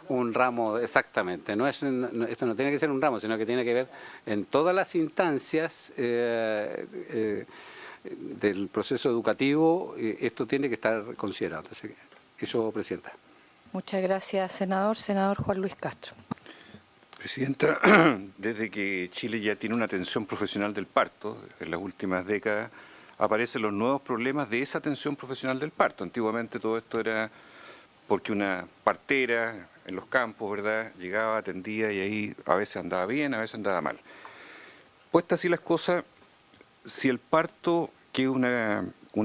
un ramo, exactamente, esto no tiene que ser un ramo, sino que tiene que ver en todas las instancias del proceso educativo. Esto tiene que estar considerado. Entonces, eso, Presidenta.
Muchas gracias, senador. Senador Juan Luis Castro.
Presidenta, desde que Chile ya tiene una atención profesional del parto, en las últimas décadas, aparecen los nuevos problemas de esa atención profesional del parto. Antiguamente todo esto era porque una partera en los campos, ¿verdad?, llegaba, atendía y ahí a veces andaba bien, a veces andaba mal. Puestas así las cosas, si el parto, que es una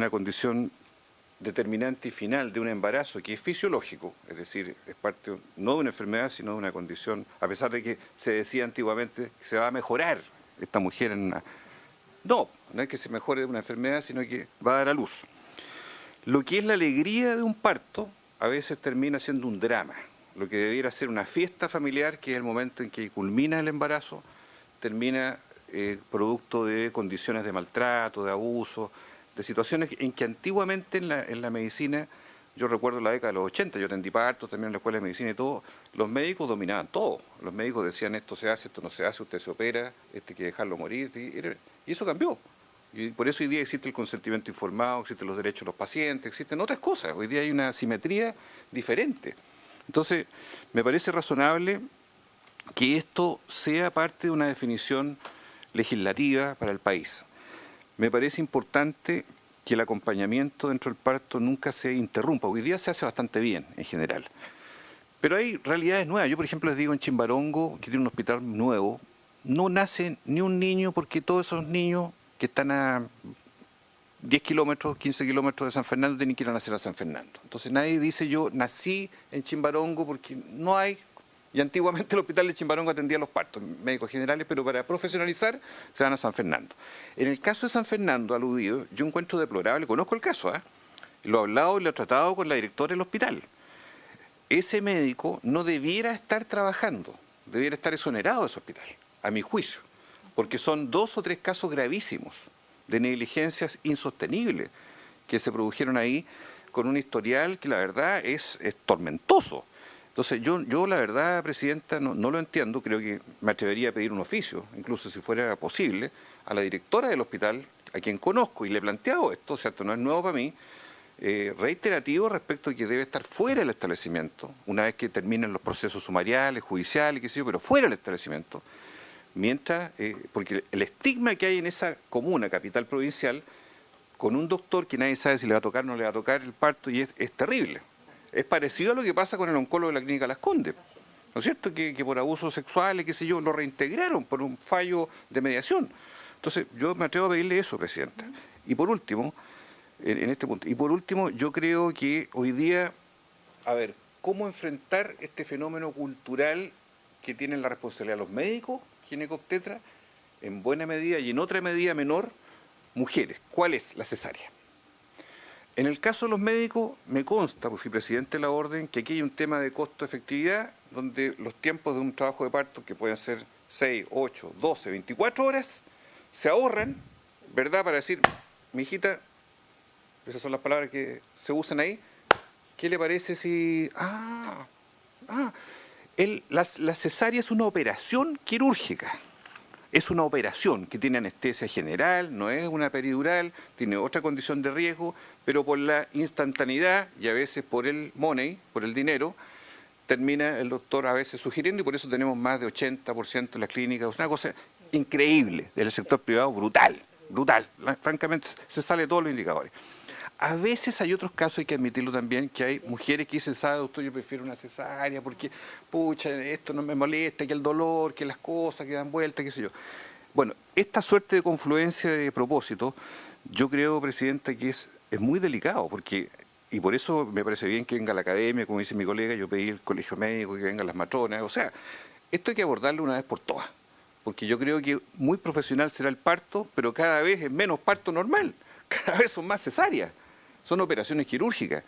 condición determinante y final de un embarazo, que es fisiológico, es decir, es parte no de una enfermedad, sino de una condición, a pesar de que se decía antiguamente que se va a mejorar esta mujer en una... No es que se mejore de una enfermedad, sino que va a dar a luz. Lo que es la alegría de un parto, a veces termina siendo un drama. Lo que debiera ser una fiesta familiar, que es el momento en que culmina el embarazo, termina producto de condiciones de maltrato, de abuso, de situaciones en que antiguamente en la medicina, yo recuerdo la década de los 80, yo atendí partos también en la escuela de medicina y todo, los médicos dominaban todo. Los médicos decían esto se hace, esto no se hace, usted se opera, hay que dejarlo morir, y eso cambió. Y por eso hoy día existe el consentimiento informado, existen los derechos de los pacientes, existen otras cosas. Hoy día hay una simetría diferente. Entonces, me parece razonable que esto sea parte de una definición legislativa para el país. Me parece importante que el acompañamiento dentro del parto nunca se interrumpa. Hoy día se hace bastante bien, en general. Pero hay realidades nuevas. Yo, por ejemplo, les digo, en Chimbarongo, que tiene un hospital nuevo, no nace ni un niño porque todos esos niños que están 10 kilómetros, 15 kilómetros de San Fernando, tienen que ir a nacer a San Fernando. Entonces nadie dice yo nací en Chimbarongo porque no hay, y antiguamente el hospital de Chimbarongo atendía los partos médicos generales, pero para profesionalizar se van a San Fernando. En el caso de San Fernando aludido, yo encuentro deplorable, conozco el caso, lo he hablado y lo he tratado con la directora del hospital. Ese médico no debiera estar trabajando, debiera estar exonerado de ese hospital, a mi juicio, porque son 2 o 3 casos gravísimos de negligencias insostenibles que se produjeron ahí con un historial que la verdad es tormentoso. Entonces yo la verdad, Presidenta, no lo entiendo, creo que me atrevería a pedir un oficio, incluso si fuera posible, a la directora del hospital, a quien conozco y le he planteado esto, ¿cierto? No es nuevo para mí, reiterativo respecto a que debe estar fuera del establecimiento, una vez que terminen los procesos sumariales, judiciales, qué sé yo, pero fuera del establecimiento, mientras, porque el estigma que hay en esa comuna, capital provincial, con un doctor que nadie sabe si le va a tocar o no le va a tocar el parto, y es terrible. Es parecido a lo que pasa con el oncólogo de la Clínica Las Condes, ¿no es cierto? Que por abusos sexuales, qué sé yo, lo reintegraron por un fallo de mediación. Entonces, yo me atrevo a pedirle eso, Presidenta. Y por último, en este punto, yo creo que hoy día, a ver, ¿cómo enfrentar este fenómeno cultural que tienen la responsabilidad los médicos, ginecobstetras, en buena medida y en otra medida menor, mujeres? ¿Cuál es la cesárea? En el caso de los médicos, me consta, porque fui presidente de la orden, que aquí hay un tema de costo-efectividad, donde los tiempos de un trabajo de parto, que pueden ser 6, 8, 12, 24 horas, se ahorran, ¿verdad?, para decir, mi hijita, esas son las palabras que se usan ahí, ¿qué le parece si...? La cesárea es una operación quirúrgica. Es una operación que tiene anestesia general, no es una peridural, tiene otra condición de riesgo, pero por la instantaneidad y a veces por el money, por el dinero, termina el doctor a veces sugiriendo, y por eso tenemos más de 80% en las clínicas. Es una cosa increíble del sector privado, brutal. Francamente se sale de todos los indicadores. A veces hay otros casos, hay que admitirlo también, que hay mujeres que dicen, ¿sabe, doctor, yo prefiero una cesárea porque, pucha, esto no me molesta, que el dolor, que las cosas que dan vuelta, qué sé yo? Bueno, esta suerte de confluencia de propósitos, yo creo, Presidenta, que es muy delicado, porque, y por eso me parece bien que venga la academia, como dice mi colega, yo pedí el colegio médico, que vengan las matronas, o sea, esto hay que abordarlo una vez por todas, porque yo creo que muy profesional será el parto, pero cada vez es menos parto normal, cada vez son más cesáreas. Son operaciones quirúrgicas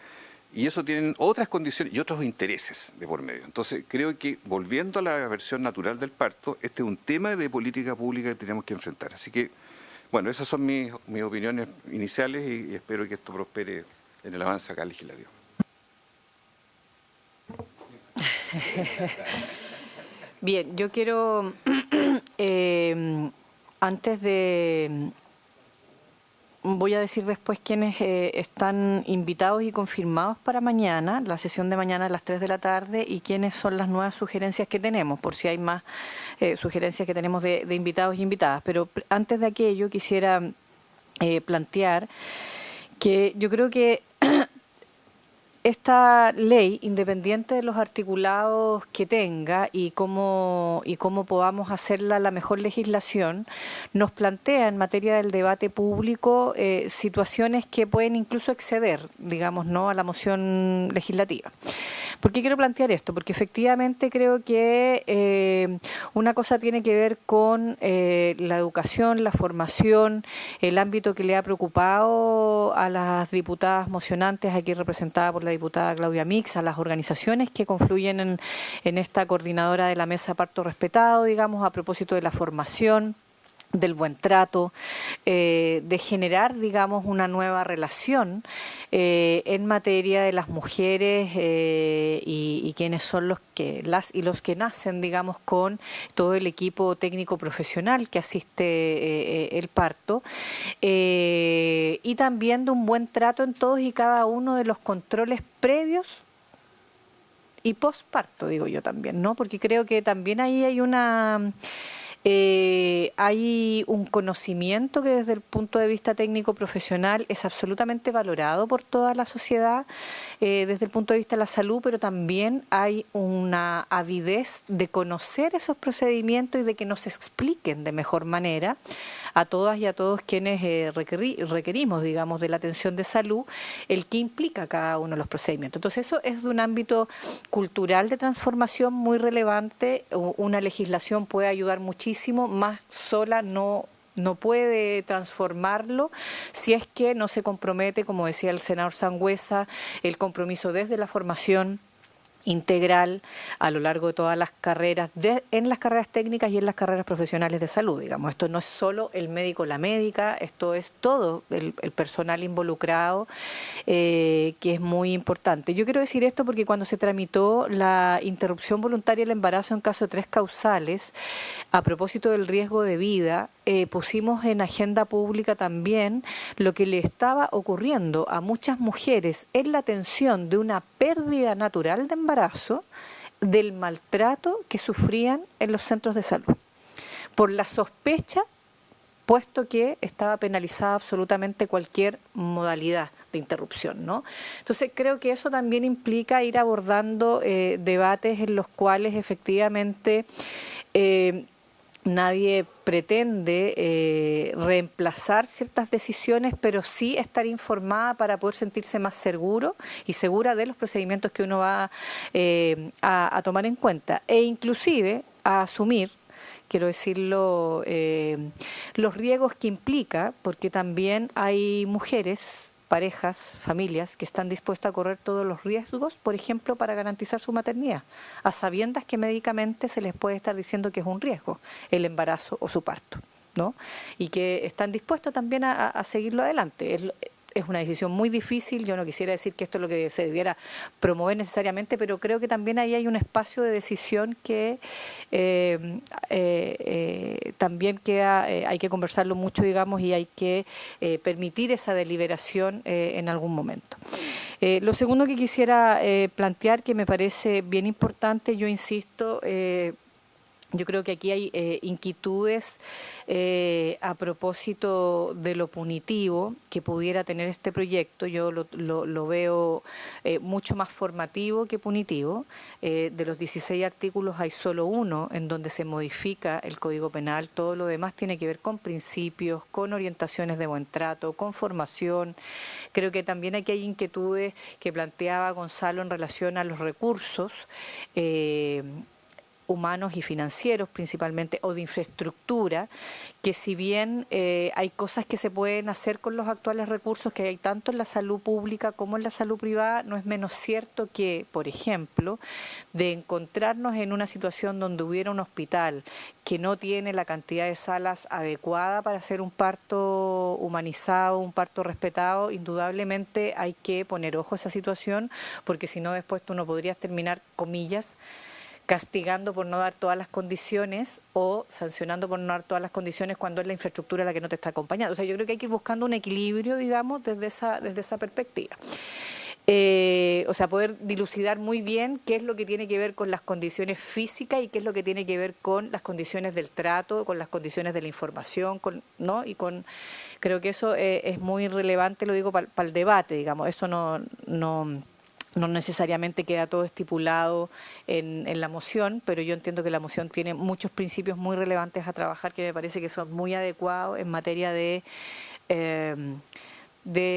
y eso tienen otras condiciones y otros intereses de por medio. Entonces creo que, volviendo a la versión natural del parto, este es un tema de política pública que tenemos que enfrentar. Así que, bueno, esas son mis opiniones iniciales y espero que esto prospere en el avance acá legislativo.
Bien, yo quiero, antes de... Voy a decir después quiénes están invitados y confirmados para mañana, la sesión de mañana a las 3 de la tarde, y quiénes son las nuevas sugerencias que tenemos, por si hay más sugerencias que tenemos de invitados y invitadas. Pero antes de aquello quisiera plantear que yo creo que esta ley, independiente de los articulados que tenga y cómo podamos hacerla la mejor legislación, nos plantea en materia del debate público situaciones que pueden incluso exceder, digamos, ¿no?, a la moción legislativa. ¿Por qué quiero plantear esto? Porque efectivamente creo que una cosa tiene que ver con la educación, la formación, el ámbito que le ha preocupado a las diputadas mocionantes, aquí representada por la diputada Claudia Mix, a las organizaciones que confluyen en esta coordinadora de la mesa Parto Respetado, digamos, a propósito de la formación, del buen trato, de generar, digamos, una nueva relación en materia de las mujeres y quienes son los que nacen, digamos, con todo el equipo técnico profesional que asiste el parto, y también de un buen trato en todos y cada uno de los controles previos y postparto, digo yo también, ¿no? Porque creo que también ahí hay hay un conocimiento que desde el punto de vista técnico profesional es absolutamente valorado por toda la sociedad desde el punto de vista de la salud, pero también hay una avidez de conocer esos procedimientos y de que nos expliquen de mejor manera a todas y a todos quienes requerimos, digamos, de la atención de salud, el que implica cada uno de los procedimientos. Entonces eso es de un ámbito cultural de transformación muy relevante. Una legislación puede ayudar muchísimo, más sola no puede transformarlo si es que no se compromete, como decía el senador Sangüesa, el compromiso desde la formación integral a lo largo de todas las carreras, en las carreras técnicas y en las carreras profesionales de salud, digamos. Esto no es solo el médico, la médica, esto es todo el personal involucrado, que es muy importante. Yo quiero decir esto porque cuando se tramitó la interrupción voluntaria del embarazo en caso de 3 causales, a propósito del riesgo de vida, pusimos en agenda pública también lo que le estaba ocurriendo a muchas mujeres en la atención de una pérdida natural de embarazo, del maltrato que sufrían en los centros de salud, por la sospecha, puesto que estaba penalizada absolutamente cualquier modalidad de interrupción, ¿no? Entonces creo que eso también implica ir abordando debates en los cuales efectivamente nadie pretende reemplazar ciertas decisiones, pero sí estar informada para poder sentirse más seguro y segura de los procedimientos que uno va a tomar en cuenta, e inclusive a asumir, quiero decirlo, los riesgos que implica, porque también hay mujeres, parejas, familias que están dispuestas a correr todos los riesgos, por ejemplo, para garantizar su maternidad, a sabiendas que médicamente se les puede estar diciendo que es un riesgo el embarazo o su parto, ¿no? Y que están dispuestas también a seguirlo adelante. Es una decisión muy difícil, yo no quisiera decir que esto es lo que se debiera promover necesariamente, pero creo que también ahí hay un espacio de decisión que también queda, hay que conversarlo mucho, digamos, y hay que permitir esa deliberación en algún momento. Lo segundo que quisiera plantear, que me parece bien importante, yo insisto, yo creo que aquí hay inquietudes a propósito de lo punitivo que pudiera tener este proyecto. Yo lo veo mucho más formativo que punitivo. De los 16 artículos hay solo uno en donde se modifica el Código Penal. Todo lo demás tiene que ver con principios, con orientaciones de buen trato, con formación. Creo que también aquí hay inquietudes que planteaba Gonzalo en relación a los recursos humanos y financieros principalmente, o de infraestructura, que si bien hay cosas que se pueden hacer con los actuales recursos que hay tanto en la salud pública como en la salud privada, no es menos cierto que, por ejemplo, de encontrarnos en una situación donde hubiera un hospital que no tiene la cantidad de salas adecuada para hacer un parto humanizado, un parto respetado, indudablemente hay que poner ojo a esa situación, porque si no después tú no podrías terminar, comillas, castigando por no dar todas las condiciones o sancionando por no dar todas las condiciones cuando es la infraestructura la que no te está acompañando. O sea, yo creo que hay que ir buscando un equilibrio, digamos, desde esa perspectiva. O sea, poder dilucidar muy bien qué es lo que tiene que ver con las condiciones físicas y qué es lo que tiene que ver con las condiciones del trato, con las condiciones de la información, ¿no? Y creo que eso es muy relevante, lo digo para el debate, digamos. Eso no necesariamente queda todo estipulado en la moción, pero yo entiendo que la moción tiene muchos principios muy relevantes a trabajar que me parece que son muy adecuados en materia de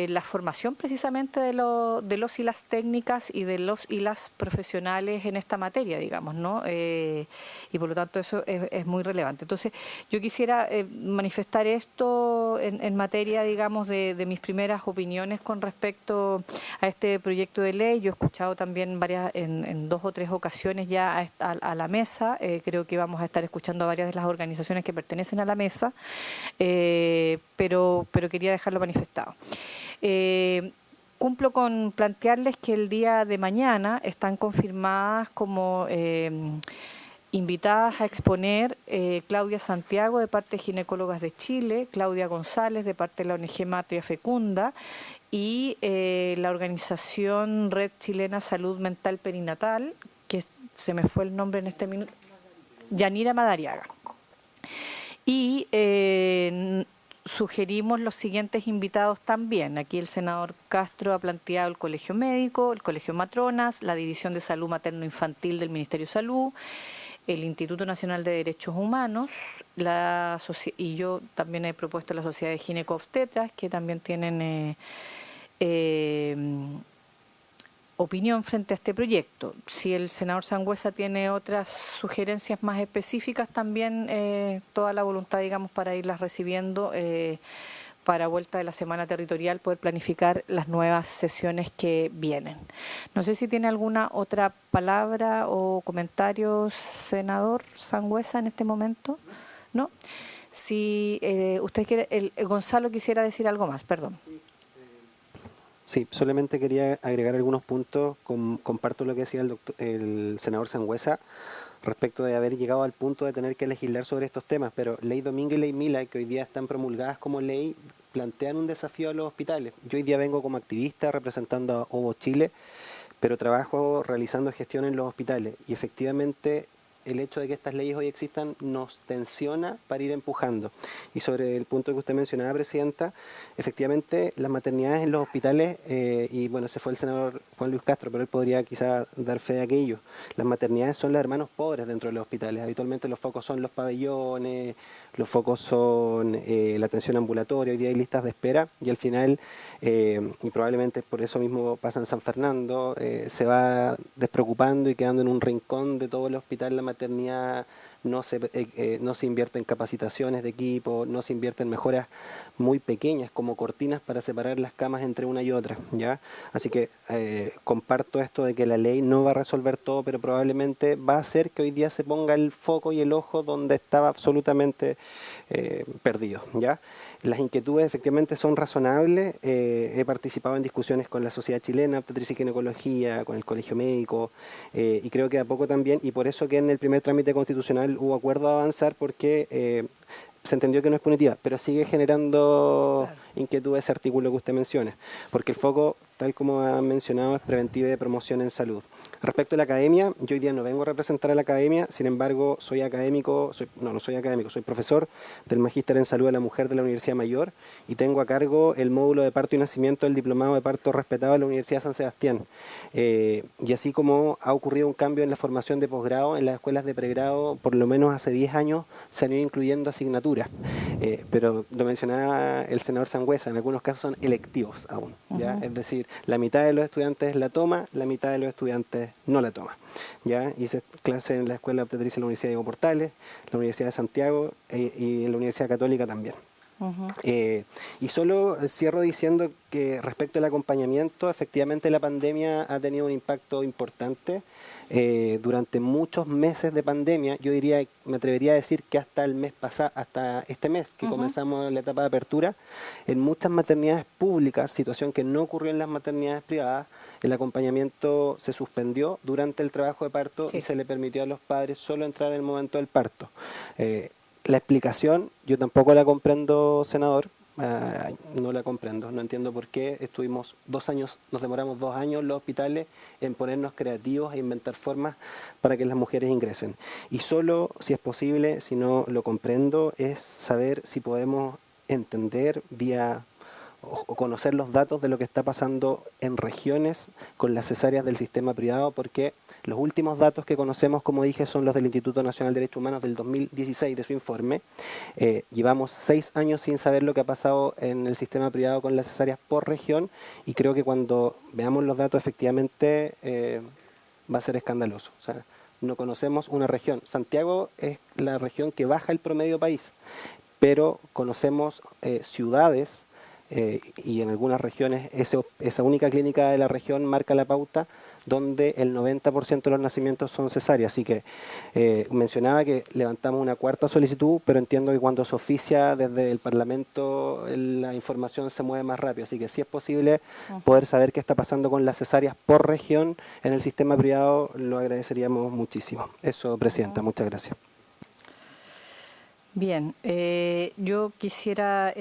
la formación precisamente de los y las técnicas y de los y las profesionales en esta materia, digamos, ¿no? Y por lo tanto eso es muy relevante. Entonces, yo quisiera manifestar esto en materia, digamos, de mis primeras opiniones con respecto a este proyecto de ley. Yo he escuchado también en 2 o 3 ocasiones ya a la mesa, creo que vamos a estar escuchando a varias de las organizaciones que pertenecen a la mesa, pero quería dejarlo manifestado. Cumplo con plantearles que el día de mañana están confirmadas como invitadas a exponer Claudia Santiago de parte de Ginecólogas de Chile, Claudia González de parte de la ONG Matria Fecunda y la organización Red Chilena Salud Mental Perinatal, que se me fue el nombre en este minuto, Yanira Madariaga. Y sugerimos los siguientes invitados también. Aquí el senador Castro ha planteado el Colegio Médico, el Colegio Matronas, la División de Salud Materno-Infantil del Ministerio de Salud, el Instituto Nacional de Derechos Humanos, y yo también he propuesto la Sociedad de Ginecobstetras, que también tienen opinión frente a este proyecto. Si el senador Sangüesa tiene otras sugerencias más específicas, también toda la voluntad, digamos, para irlas recibiendo para vuelta de la semana territorial, poder planificar las nuevas sesiones que vienen. No sé si tiene alguna otra palabra o comentario, senador Sangüesa, en este momento. ¿No? Si usted quiere, Gonzalo quisiera decir algo más, perdón.
Sí, solamente quería agregar algunos puntos. Comparto lo que decía el senador Sangüesa respecto de haber llegado al punto de tener que legislar sobre estos temas, pero Ley Domingo y Ley Mila, que hoy día están promulgadas como ley, plantean un desafío a los hospitales. Yo hoy día vengo como activista representando a OVO Chile, pero trabajo realizando gestión en los hospitales y efectivamente el hecho de que estas leyes hoy existan nos tensiona para ir empujando. Y sobre el punto que usted mencionaba, Presidenta, efectivamente las maternidades en los hospitales, y bueno, ese fue el senador Juan Luis Castro, pero él podría quizá dar fe de aquello, las maternidades son los hermanos pobres dentro de los hospitales. Habitualmente los focos son los pabellones, los focos son la atención ambulatoria, hoy día hay listas de espera y al final, y probablemente por eso mismo pasa en San Fernando, se va despreocupando y quedando en un rincón de todo el hospital la maternidad, no se invierte en capacitaciones de equipo, no se invierte en mejoras muy pequeñas como cortinas para separar las camas entre una y otra, ¿ya? Así que comparto esto de que la ley no va a resolver todo, pero probablemente va a hacer que hoy día se ponga el foco y el ojo donde estaba absolutamente perdido, ¿ya? Las inquietudes efectivamente son razonables. He participado en discusiones con la Sociedad Chilena de Obstetricia y Ginecología, con el Colegio Médico, y creo que a poco también, y por eso que en el primer trámite constitucional hubo acuerdo a avanzar, porque se entendió que no es punitiva, pero sigue generando inquietud ese artículo que usted menciona, porque el foco, tal como ha mencionado, es preventiva y de promoción en salud. Respecto a la academia, yo hoy día no vengo a representar a la academia, sin embargo, soy académico, no soy académico, soy profesor del Magíster en Salud de la Mujer de la Universidad Mayor y tengo a cargo el módulo de parto y nacimiento del Diplomado de Parto Respetado de la Universidad de San Sebastián. Y así como ha ocurrido un cambio en la formación de posgrado, en las escuelas de pregrado, por lo menos hace 10 años, se han ido incluyendo asignaturas. Pero lo mencionaba el senador Sangüesa, en algunos casos son electivos aún, ¿ya? Es decir, la mitad de los estudiantes la toma, la mitad de los estudiantes no la toma, ¿ya? Hice clase en la Escuela de Obstetricia de la Universidad Diego Portales, la Universidad de Santiago y en la Universidad Católica también. Y solo cierro diciendo que respecto al acompañamiento, efectivamente la pandemia ha tenido un impacto importante. Durante muchos meses de pandemia, yo diría, me atrevería a decir que hasta el mes pasado, hasta este mes que comenzamos la etapa de apertura, en muchas maternidades públicas, situación que no ocurrió en las maternidades privadas, el acompañamiento se suspendió durante el trabajo de parto y se le permitió a los padres solo entrar en el momento del parto. La explicación, yo tampoco la comprendo, senador, no la comprendo, no entiendo por qué estuvimos 2 años, nos demoramos 2 años en los hospitales en ponernos creativos e inventar formas para que las mujeres ingresen. Y solo, si es posible, si no lo comprendo, es saber si podemos entender vía o conocer los datos de lo que está pasando en regiones con las cesáreas del sistema privado, porque los últimos datos que conocemos, como dije, son los del Instituto Nacional de Derechos Humanos del 2016 de su informe. Llevamos 6 años sin saber lo que ha pasado en el sistema privado con las cesáreas por región y creo que cuando veamos los datos efectivamente va a ser escandaloso. O sea, no conocemos una región. Santiago es la región que baja el promedio país, pero conocemos ciudades y en algunas regiones esa única clínica de la región marca la pauta donde el 90% de los nacimientos son cesáreas. Así que mencionaba que levantamos una 4ª solicitud, pero entiendo que cuando se oficia desde el Parlamento la información se mueve más rápido. Así que si es posible poder saber qué está pasando con las cesáreas por región en el sistema privado, lo agradeceríamos muchísimo. Eso, Presidenta, muchas gracias.
Bien, yo quisiera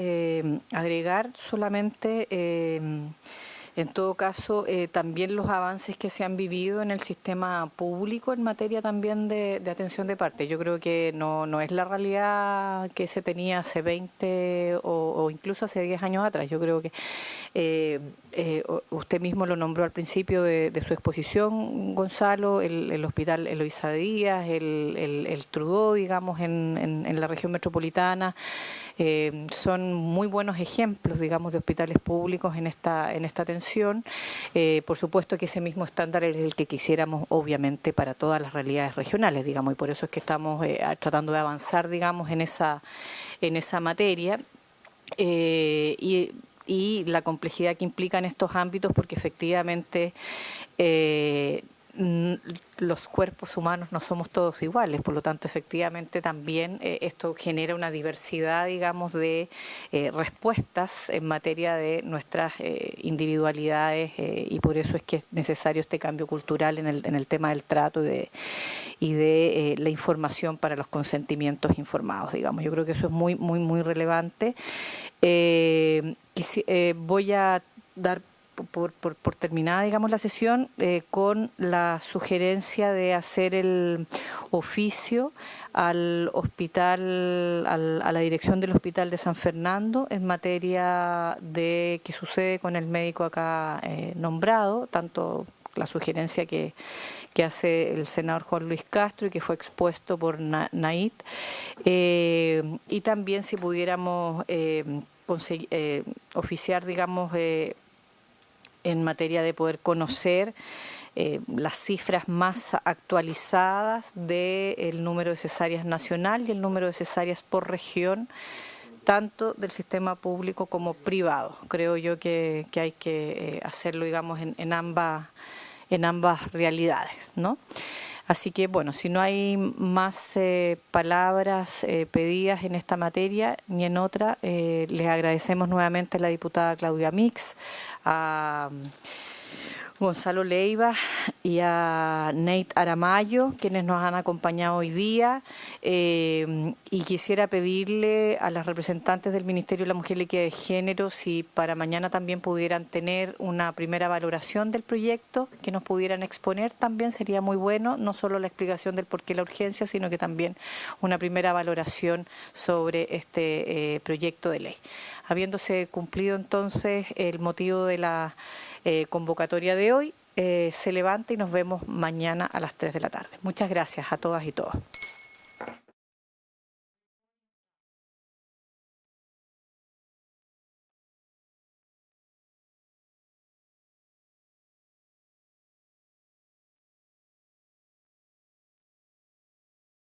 agregar solamente En todo caso, también los avances que se han vivido en el sistema público en materia también de atención de parte. Yo creo que no es la realidad que se tenía hace 20 o incluso hace 10 años atrás. Yo creo que usted mismo lo nombró al principio de su exposición, Gonzalo, el hospital Eloísa Díaz, el Trudeau, digamos, en la región metropolitana. Son muy buenos ejemplos, digamos, de hospitales públicos en esta atención. Por supuesto que ese mismo estándar es el que quisiéramos, obviamente, para todas las realidades regionales, digamos, y por eso es que estamos tratando de avanzar, digamos, en esa materia. Y la complejidad que implican estos ámbitos, porque efectivamente los cuerpos humanos no somos todos iguales, por lo tanto efectivamente también esto genera una diversidad, digamos, de respuestas en materia de nuestras individualidades, y por eso es que es necesario este cambio cultural en el tema del trato y de la información para los consentimientos informados, digamos. Yo creo que eso es muy, muy, muy relevante. Voy a dar por terminada, digamos, la sesión con la sugerencia de hacer el oficio al hospital, a la dirección del Hospital de San Fernando en materia de qué sucede con el médico acá nombrado, tanto la sugerencia que hace el senador Juan Luis Castro y que fue expuesto por Nait, y también si pudiéramos oficiar, digamos, en materia de poder conocer las cifras más actualizadas del número de cesáreas nacional y el número de cesáreas por región, tanto del sistema público como privado. Creo yo que hay que hacerlo, digamos, en ambas realidades, ¿no? Así que, bueno, si no hay más palabras pedidas en esta materia ni en otra, les agradecemos nuevamente a la diputada Claudia Mix, a Gonzalo Leiva y a Nate Aramayo, quienes nos han acompañado hoy día, y quisiera pedirle a las representantes del Ministerio de la Mujer y la Equidad de Género si para mañana también pudieran tener una primera valoración del proyecto, que nos pudieran exponer también, sería muy bueno, no solo la explicación del por qué la urgencia, sino que también una primera valoración sobre este proyecto de ley. Habiéndose cumplido entonces el motivo de la convocatoria de hoy, se levanta y nos vemos mañana a las 3 de la tarde. Muchas gracias a todas y todos.